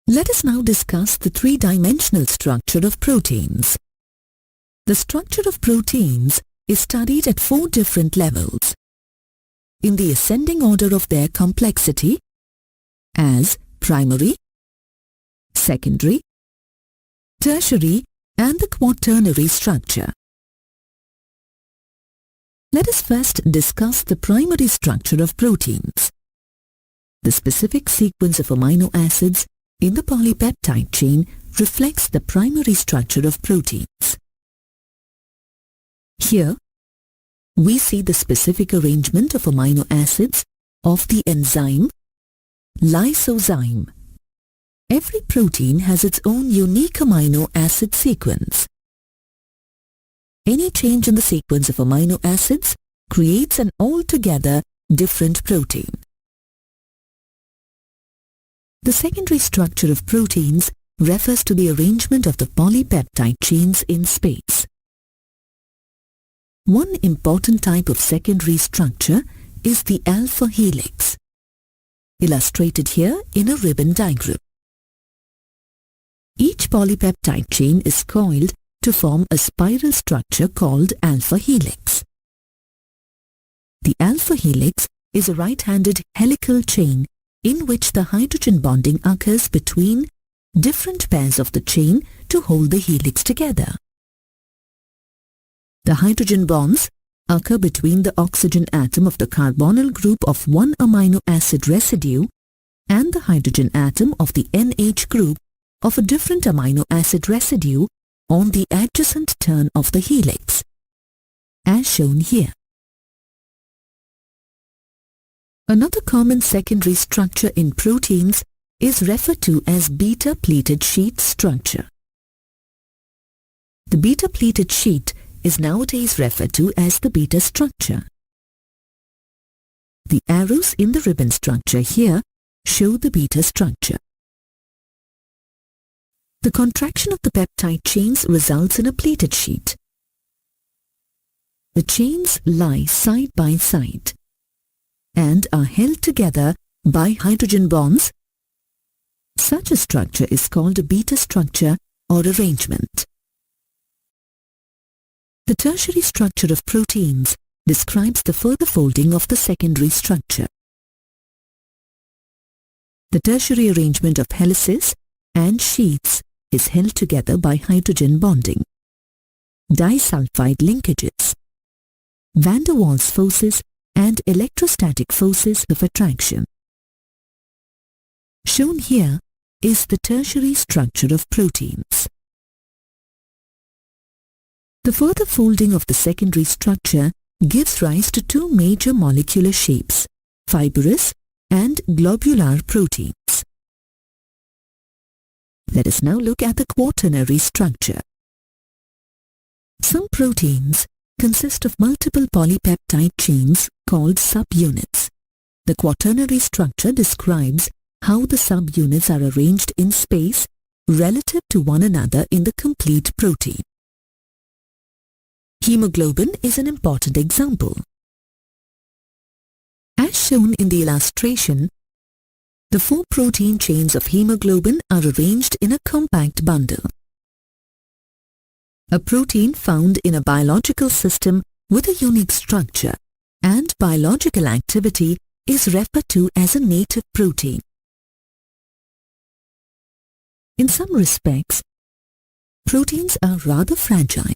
Let us now discuss the three-dimensional structure of proteins. The structure of proteins is studied at 4 different levels, in the ascending order of their complexity, as primary, secondary, tertiary, and the quaternary structure. Let us first discuss the primary structure of proteins. The specific sequence of amino acids in the polypeptide chain reflects the primary structure of proteins. Here, we see the specific arrangement of amino acids of the enzyme lysozyme. Every protein has its own unique amino acid sequence. Any change in the sequence of amino acids creates an altogether different protein. The secondary structure of proteins refers to the arrangement of the polypeptide chains in space. One important type of secondary structure is the alpha helix, illustrated here in a ribbon diagram. Each polypeptide chain is coiled to form a spiral structure called alpha helix. The alpha helix is a right-handed helical chain in which the hydrogen bonding occurs between different pairs of the chain to hold the helix together. The hydrogen bonds occur between the oxygen atom of the carbonyl group of one amino acid residue and the hydrogen atom of the NH group of a different amino acid residue on the adjacent turn of the helix, as shown here. Another common secondary structure in proteins is referred to as beta-pleated sheet structure. The beta-pleated sheet is nowadays referred to as the beta structure. The arrows in the ribbon structure here show the beta structure. The contraction of the peptide chains results in a pleated sheet. The chains lie side by side and are held together by hydrogen bonds. Such a structure is called a beta structure or arrangement. The tertiary structure of proteins describes the further folding of the secondary structure. The tertiary arrangement of helices and sheaths is held together by hydrogen bonding, disulfide linkages, van der Waals forces, and electrostatic forces of attraction. Shown here is the tertiary structure of proteins. The further folding of the secondary structure gives rise to 2 major molecular shapes, fibrous and globular proteins. Let us now look at the quaternary structure. Some proteins consist of multiple polypeptide chains called subunits. The quaternary structure describes how the subunits are arranged in space relative to one another in the complete protein. Hemoglobin is an important example. As As shown in the illustration, the 4 protein chains of hemoglobin are arranged in a compact bundle. A protein found in a biological system with a unique structure and biological activity is referred to as a native protein. In some respects, proteins are rather fragile.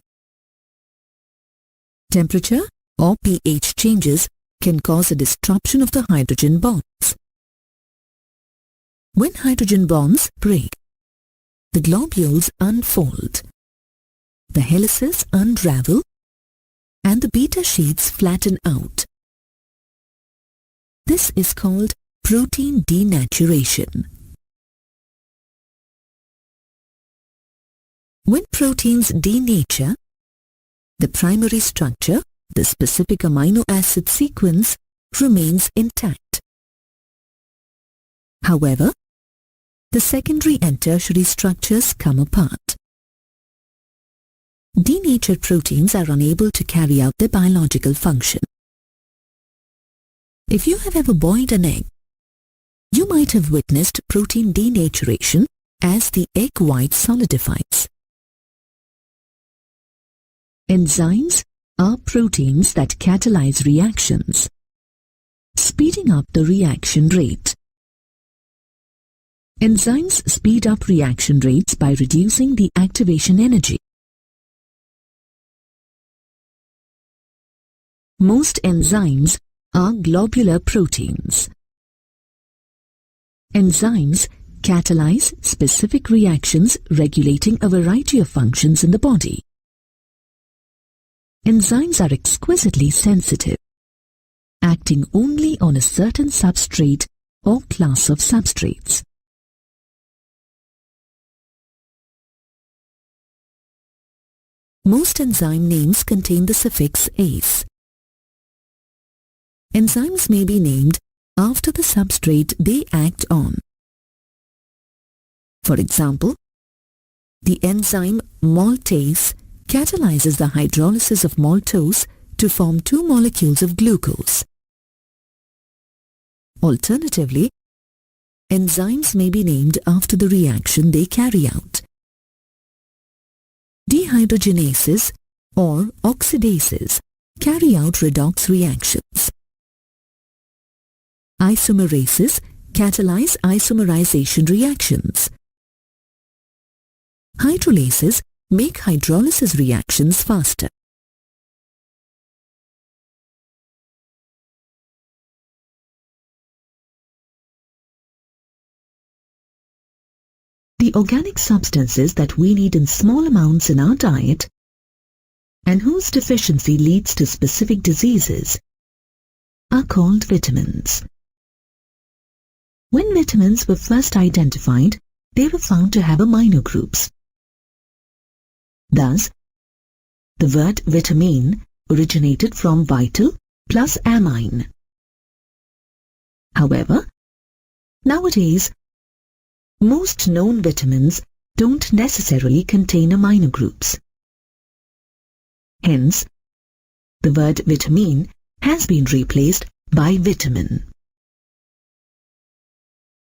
Temperature or pH changes can cause a disruption of the hydrogen bonds. When hydrogen bonds break, the globules unfold, the helices unravel, and the beta sheets flatten out. This is called protein denaturation. When proteins denature, the primary structure, the specific amino acid sequence, remains intact. However, the secondary and tertiary structures come apart. Denatured proteins are unable to carry out their biological function. If you have ever boiled an egg, you might have witnessed protein denaturation as the egg white solidifies. Enzymes are proteins that catalyze reactions, speeding up the reaction rate. Enzymes speed up reaction rates by reducing the activation energy. Most enzymes are globular proteins. Enzymes catalyze specific reactions regulating a variety of functions in the body. Enzymes are exquisitely sensitive, acting only on a certain substrate or class of substrates. Most enzyme names contain the suffix ase. Enzymes may be named after the substrate they act on. For example, the enzyme maltase catalyzes the hydrolysis of maltose to form 2 molecules of glucose. Alternatively, enzymes may be named after the reaction they carry out. Dehydrogenases or oxidases carry out redox reactions. Isomerases catalyze isomerization reactions. Hydrolases make hydrolysis reactions faster. The organic substances that we need in small amounts in our diet and whose deficiency leads to specific diseases are called vitamins. When vitamins were first identified, they were found to have amino groups. Thus, the word vitamin originated from vital plus amine. However, nowadays, most known vitamins don't necessarily contain amino groups. Hence, the word vitamin has been replaced by vitamin.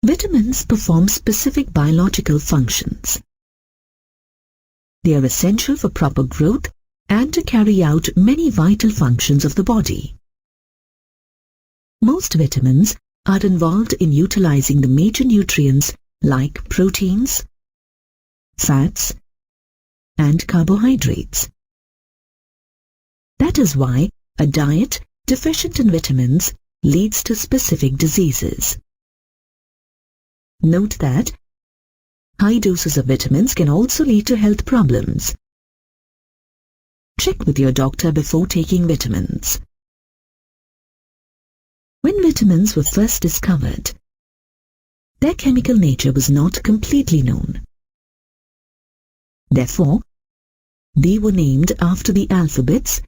Vitamins perform specific biological functions. They are essential for proper growth and to carry out many vital functions of the body. Most vitamins are involved in utilizing the major nutrients like proteins, fats, and carbohydrates. That is why a diet deficient in vitamins leads to specific diseases. Note that high doses of vitamins can also lead to health problems. Check with your doctor before taking vitamins. When vitamins were first discovered, their chemical nature was not completely known. Therefore, they were named after the alphabets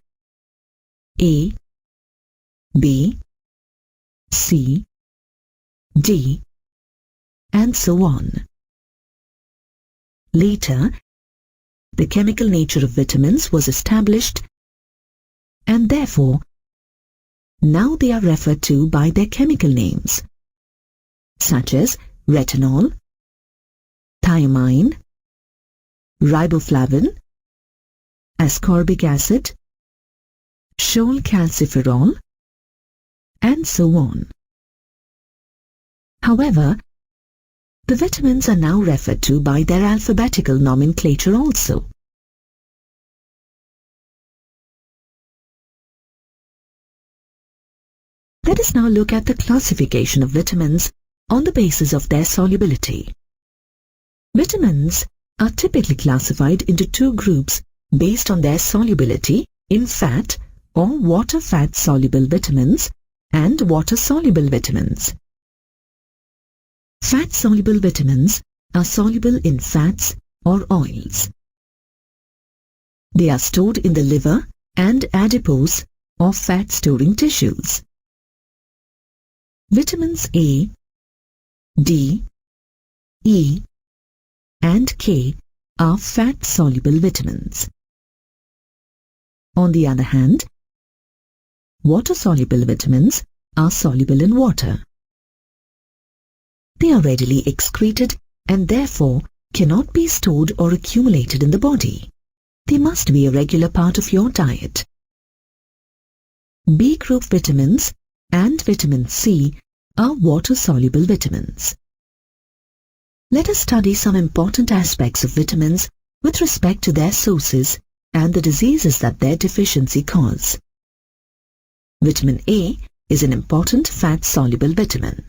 A, B, C, D, and so on. Later, the chemical nature of vitamins was established, and therefore, Now they are referred to by their chemical names, such as retinol, thiamine, riboflavin, ascorbic acid, cholecalciferol, and so on. However, the vitamins are now referred to by their alphabetical nomenclature also. Let us now look at the classification of vitamins on the basis of their solubility. Vitamins are typically classified into two groups based on their solubility in fat or water-fat soluble vitamins and water-soluble vitamins. Fat-soluble vitamins are soluble in fats or oils. They are stored in the liver and adipose or fat-storing tissues. Vitamins A, D, E, and K are fat-soluble vitamins. On the other hand, water-soluble vitamins are soluble in water. They are readily excreted and therefore cannot be stored or accumulated in the body. They must be a regular part of your diet. B group vitamins and vitamin C are water-soluble vitamins. Let us study some important aspects of vitamins with respect to their sources and the diseases that their deficiency cause. Vitamin A is an important fat-soluble vitamin.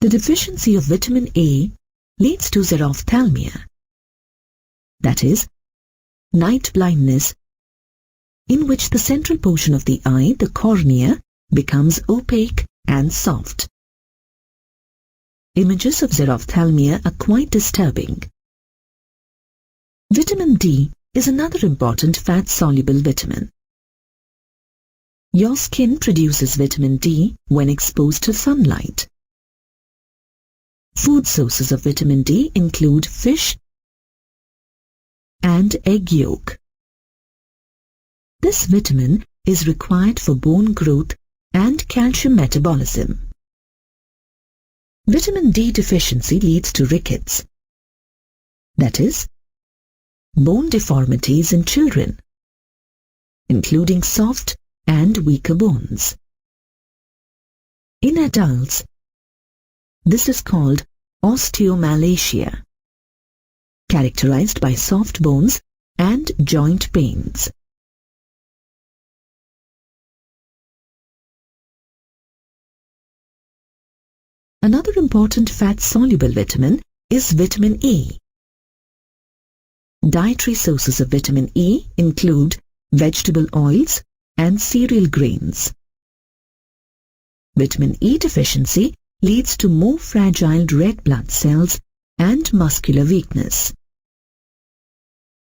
The deficiency of vitamin A leads to xerophthalmia, that is, night blindness, in which the central portion of the eye, the cornea, becomes opaque and soft. Images of xerophthalmia are quite disturbing. Vitamin D is another important fat-soluble vitamin. Your skin produces vitamin D when exposed to sunlight. Food sources of vitamin D include fish and egg yolk. This vitamin is required for bone growth and calcium metabolism. Vitamin D deficiency leads to rickets, that is, bone deformities in children, including soft and weaker bones. In adults, this is called osteomalacia, characterized by soft bones and joint pains. Another important fat-soluble vitamin is vitamin E. Dietary sources of vitamin E include vegetable oils and cereal grains. Vitamin E deficiency leads to more fragile red blood cells and muscular weakness.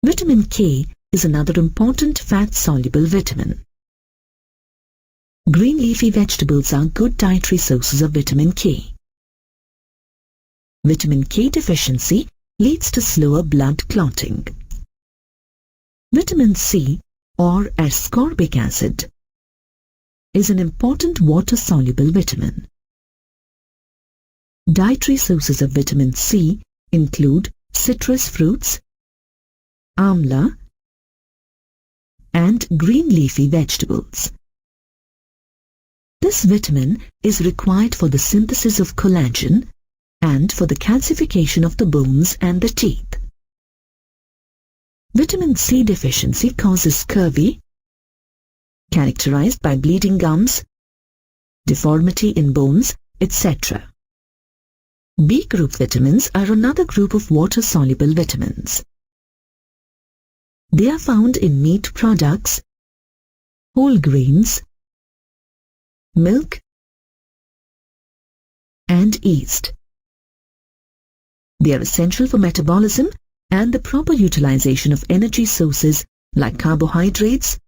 Vitamin K is another important fat-soluble vitamin. Green leafy vegetables are good dietary sources of vitamin K. Vitamin K deficiency leads to slower blood clotting. Vitamin C, or ascorbic acid, is an important water-soluble vitamin. Dietary sources of vitamin C include citrus fruits, amla, and green leafy vegetables. This vitamin is required for the synthesis of collagen and for the calcification of the bones and the teeth. Vitamin C deficiency causes scurvy, characterized by bleeding gums, deformity in bones, etc. B group vitamins are another group of water-soluble vitamins. They are found in meat products, whole grains, milk, and yeast. They are essential for metabolism and the proper utilization of energy sources like carbohydrates,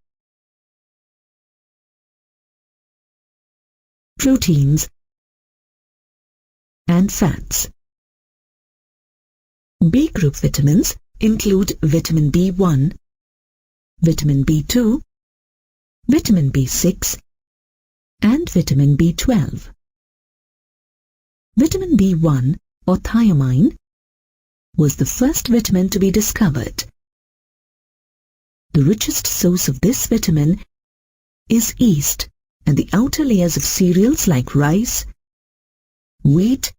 proteins, and fats. B group vitamins include vitamin B1, vitamin B2, vitamin B6, and vitamin B12. Vitamin B1, or thiamine, was the first vitamin to be discovered. The richest source of this vitamin is yeast and the outer layers of cereals like rice, wheat,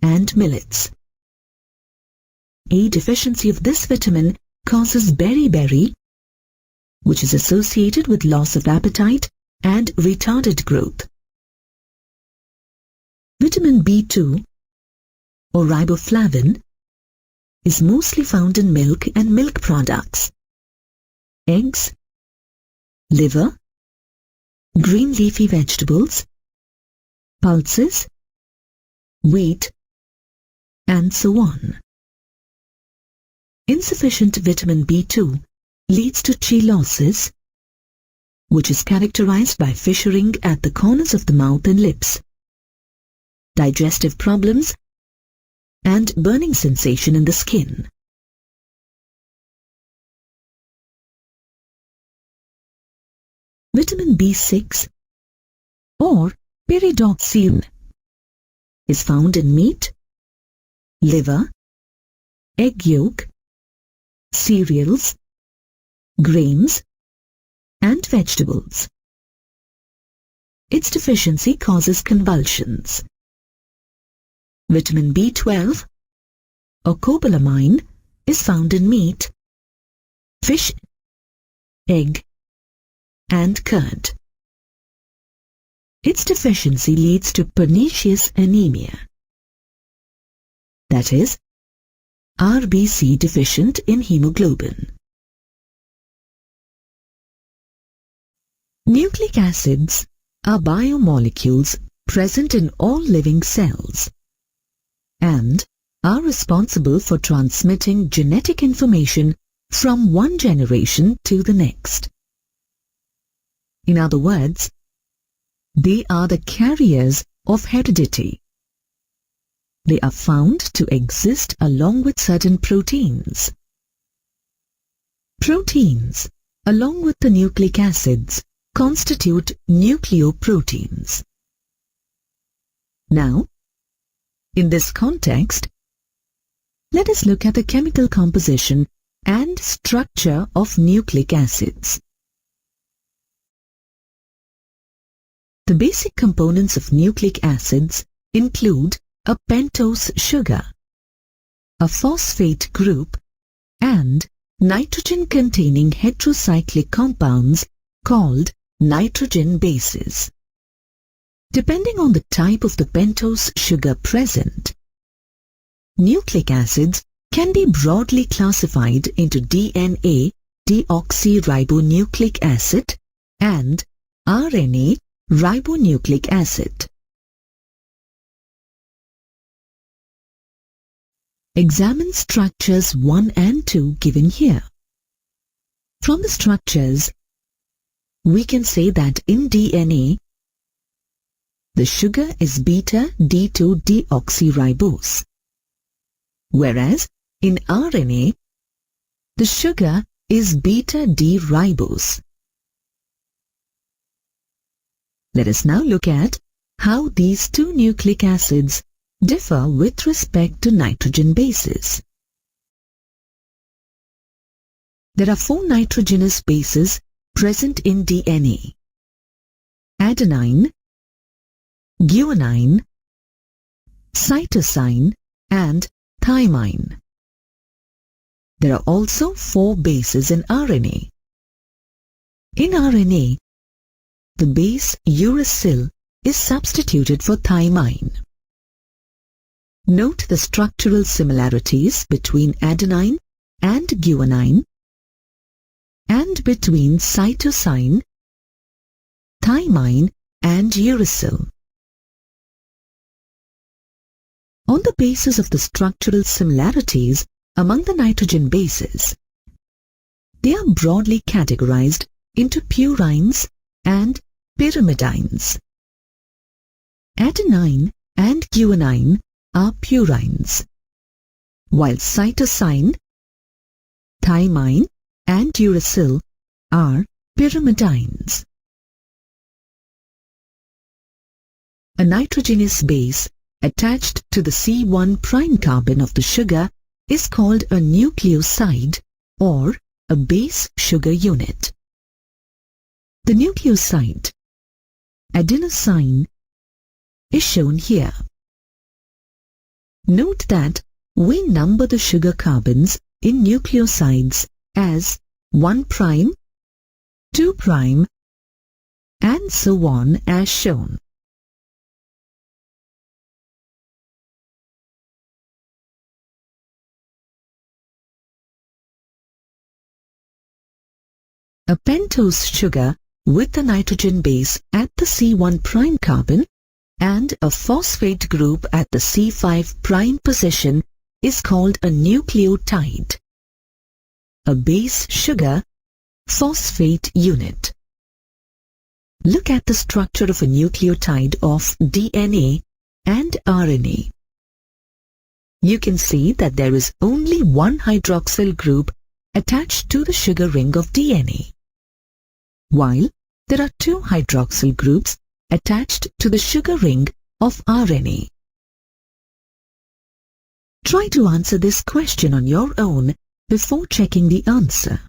and millets. A deficiency of this vitamin causes beriberi, which is associated with loss of appetite and retarded growth. Vitamin B2, or riboflavin, is mostly found in milk and milk products, eggs, liver, green leafy vegetables, pulses, wheat, and so on. Insufficient vitamin B2 leads to chelosis, which is characterized by fissuring at the corners of the mouth and lips, digestive problems, and burning sensation in the skin. Vitamin B6, or pyridoxine, is found in meat, liver, egg yolk, cereals, grains, and vegetables. Its deficiency causes convulsions. Vitamin B12, or cobalamin, is found in meat, fish, egg, and curd. Its deficiency leads to pernicious anemia, that is, RBC deficient in hemoglobin. Nucleic acids are biomolecules present in all living cells and are responsible for transmitting genetic information from one generation to the next. In other words, they are the carriers of heredity. They are found to exist along with certain proteins. Proteins, along with the nucleic acids, constitute nucleoproteins. Now, in this context, let us look at the chemical composition and structure of nucleic acids. The basic components of nucleic acids include a pentose sugar, a phosphate group, and nitrogen-containing heterocyclic compounds called nitrogen bases. Depending on the type of the pentose sugar present, nucleic acids can be broadly classified into DNA deoxyribonucleic acid and RNA ribonucleic acid. Examine structures 1 and 2 given here. From the structures, we can say that in DNA, the sugar is beta-D2-deoxyribose, whereas in RNA, the sugar is beta-D-ribose. Let us now look at how these two nucleic acids differ with respect to nitrogen bases. There are 4 nitrogenous bases present in DNA: adenine, guanine, cytosine, and thymine. There are also 4 bases in RNA. In RNA, the base uracil is substituted for thymine. Note the structural similarities between adenine and guanine and between cytosine, thymine, and uracil. On the basis of the structural similarities, among the nitrogen bases. They are broadly categorized into purines and pyrimidines. Adenine and guanine are purines, while cytosine, thymine and uracil are pyrimidines. A nitrogenous base attached to the C1 prime carbon of the sugar is called a nucleoside or a base sugar unit. The nucleoside, adenosine, is shown here. Note that we number the sugar carbons in nucleosides as 1', 2', and so on as shown. A pentose sugar with the nitrogen base at the C1 prime carbon and a phosphate group at the C5 prime position is called a nucleotide, a base sugar phosphate unit. Look at the structure of a nucleotide of DNA and RNA. You can see that there is only one hydroxyl group attached to the sugar ring of DNA, while there are two hydroxyl groups attached to the sugar ring of RNA. Try to answer this question on your own before checking the answer.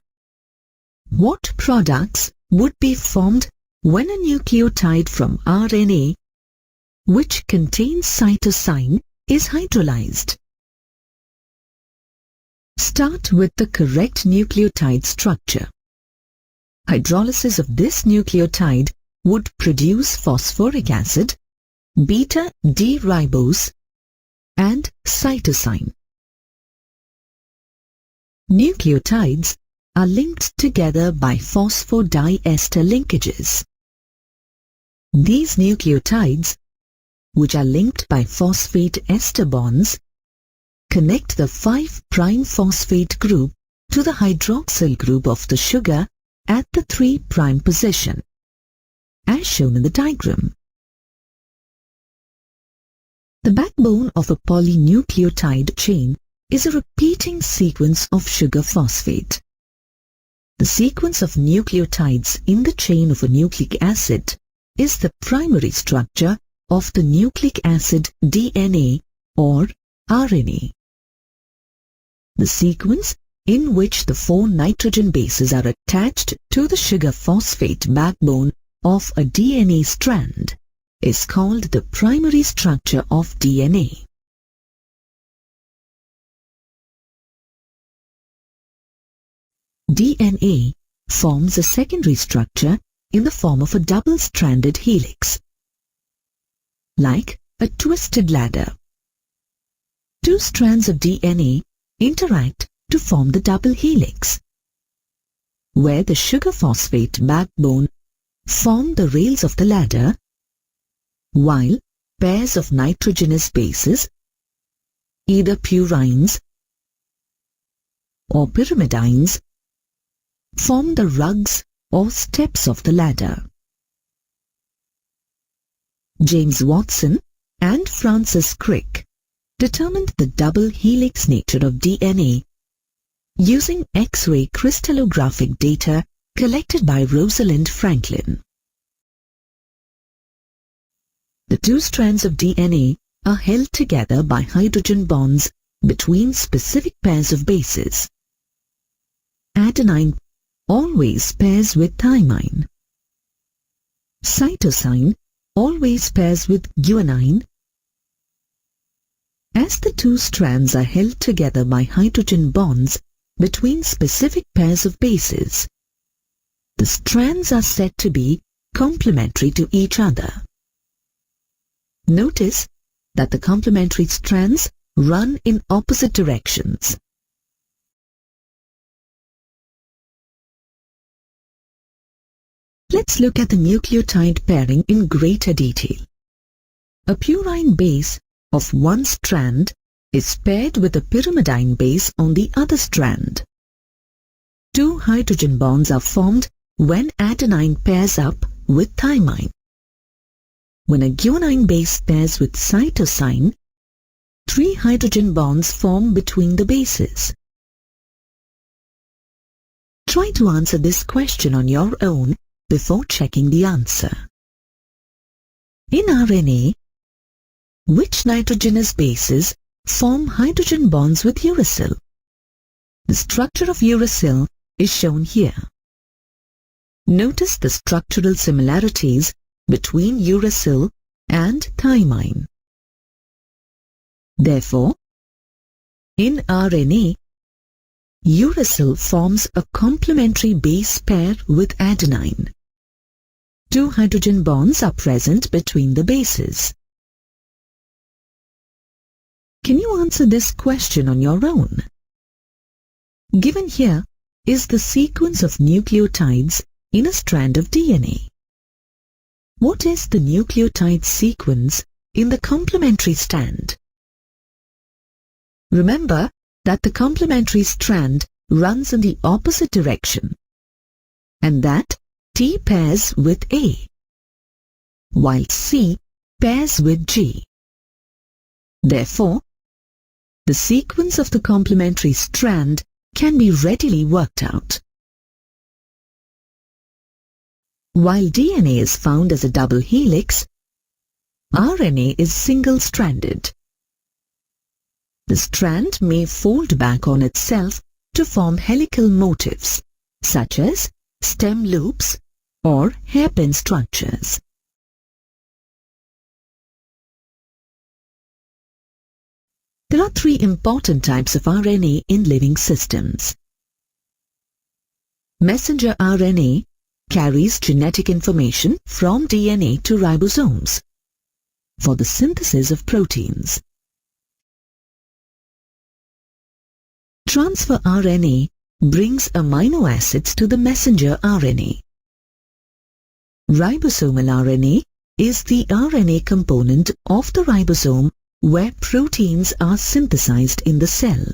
What products would be formed when a nucleotide from RNA, which contains cytosine, is hydrolyzed? Start with the correct nucleotide structure. Hydrolysis of this nucleotide would produce phosphoric acid, beta-D-ribose, and cytosine. Nucleotides are linked together by phosphodiester linkages. These nucleotides, which are linked by phosphate ester bonds, connect the 5' phosphate group to the hydroxyl group of the sugar at the 3' position, as shown in the diagram. The backbone of a polynucleotide chain is a repeating sequence of sugar phosphate. The sequence of nucleotides in the chain of a nucleic acid is the primary structure of the nucleic acid DNA or RNA. The sequence in which the 4 nitrogen bases are attached to the sugar phosphate backbone of a DNA strand is called the primary structure of DNA. DNA forms a secondary structure in the form of a double-stranded helix, like a twisted ladder. 2 strands of DNA interact to form the double helix, where the sugar phosphate backbone form the rails of the ladder, while pairs of nitrogenous bases, either purines or pyrimidines, form the rungs or steps of the ladder. James Watson and Francis Crick determined the double helix nature of DNA using X-ray crystallographic data collected by Rosalind Franklin. The 2 strands of DNA are held together by hydrogen bonds between specific pairs of bases. Adenine always pairs with thymine. Cytosine always pairs with guanine. As the 2 strands are held together by hydrogen bonds between specific pairs of bases, the strands are said to be complementary to each other. Notice that the complementary strands run in opposite directions. Let's look at the nucleotide pairing in greater detail. A purine base of one strand is paired with a pyrimidine base on the other strand. 2 hydrogen bonds are formed when adenine pairs up with thymine. When a guanine base pairs with cytosine, 3 hydrogen bonds form between the bases. Try to answer this question on your own before checking the answer. In RNA, which nitrogenous bases form hydrogen bonds with uracil? The structure of uracil is shown here. Notice the structural similarities between uracil and thymine. Therefore, in RNA, uracil forms a complementary base pair with adenine. 2 hydrogen bonds are present between the bases. Can you answer this question on your own? Given here is the sequence of nucleotides in a strand of DNA. What is the nucleotide sequence in the complementary strand? Remember that the complementary strand runs in the opposite direction and that T pairs with A, while C pairs with G. Therefore, the sequence of the complementary strand can be readily worked out. While DNA is found as a double helix, RNA is single-stranded. The strand may fold back on itself to form helical motifs, such as stem loops or hairpin structures. There are 3 important types of RNA in living systems. Messenger RNA carries genetic information from DNA to ribosomes for the synthesis of proteins. Transfer RNA brings amino acids to the messenger RNA. Ribosomal RNA is the RNA component of the ribosome where proteins are synthesized in the cell.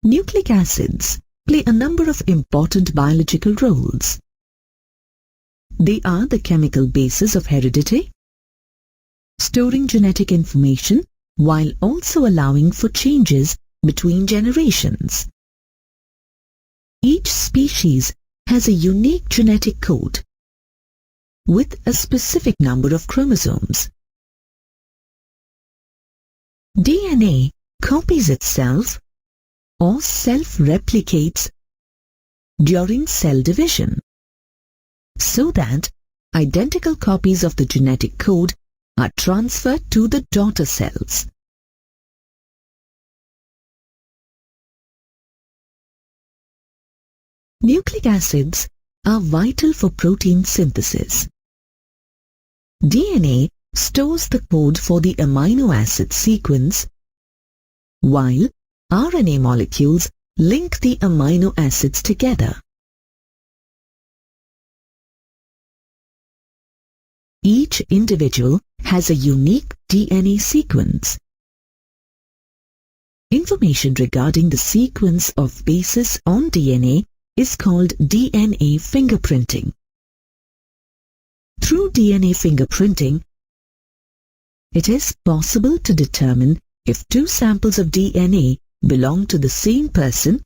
Nucleic acids play a number of important biological roles. They are the chemical basis of heredity, storing genetic information while also allowing for changes between generations. Each species has a unique genetic code with a specific number of chromosomes. DNA copies itself or self-replicates during cell division, so that identical copies of the genetic code are transferred to the daughter cells. Nucleic acids are vital for protein synthesis. DNA stores the code for the amino acid sequence, while RNA molecules link the amino acids together. Each individual has a unique DNA sequence. Information regarding the sequence of bases on DNA is called DNA fingerprinting. Through DNA fingerprinting, it is possible to determine if 2 samples of DNA belong to the same person,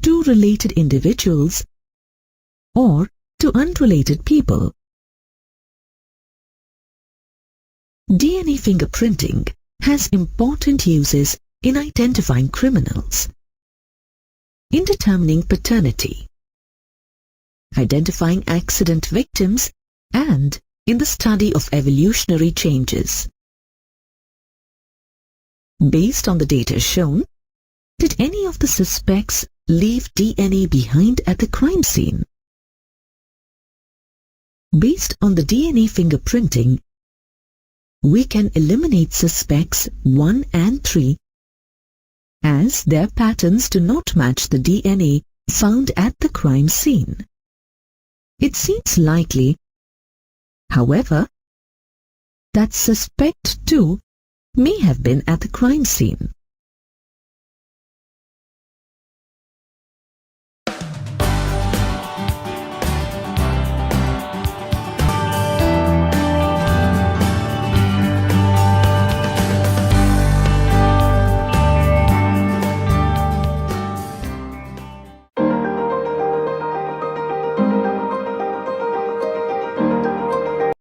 2 related individuals, or to unrelated people. DNA fingerprinting has important uses in identifying criminals, in determining paternity, identifying accident victims, and in the study of evolutionary changes. Based on the data shown, did any of the suspects leave DNA behind at the crime scene? Based on the DNA fingerprinting, we can eliminate suspects 1 and 3 as their patterns do not match the DNA found at the crime scene. It seems likely, however, that suspect too may have been at the crime scene.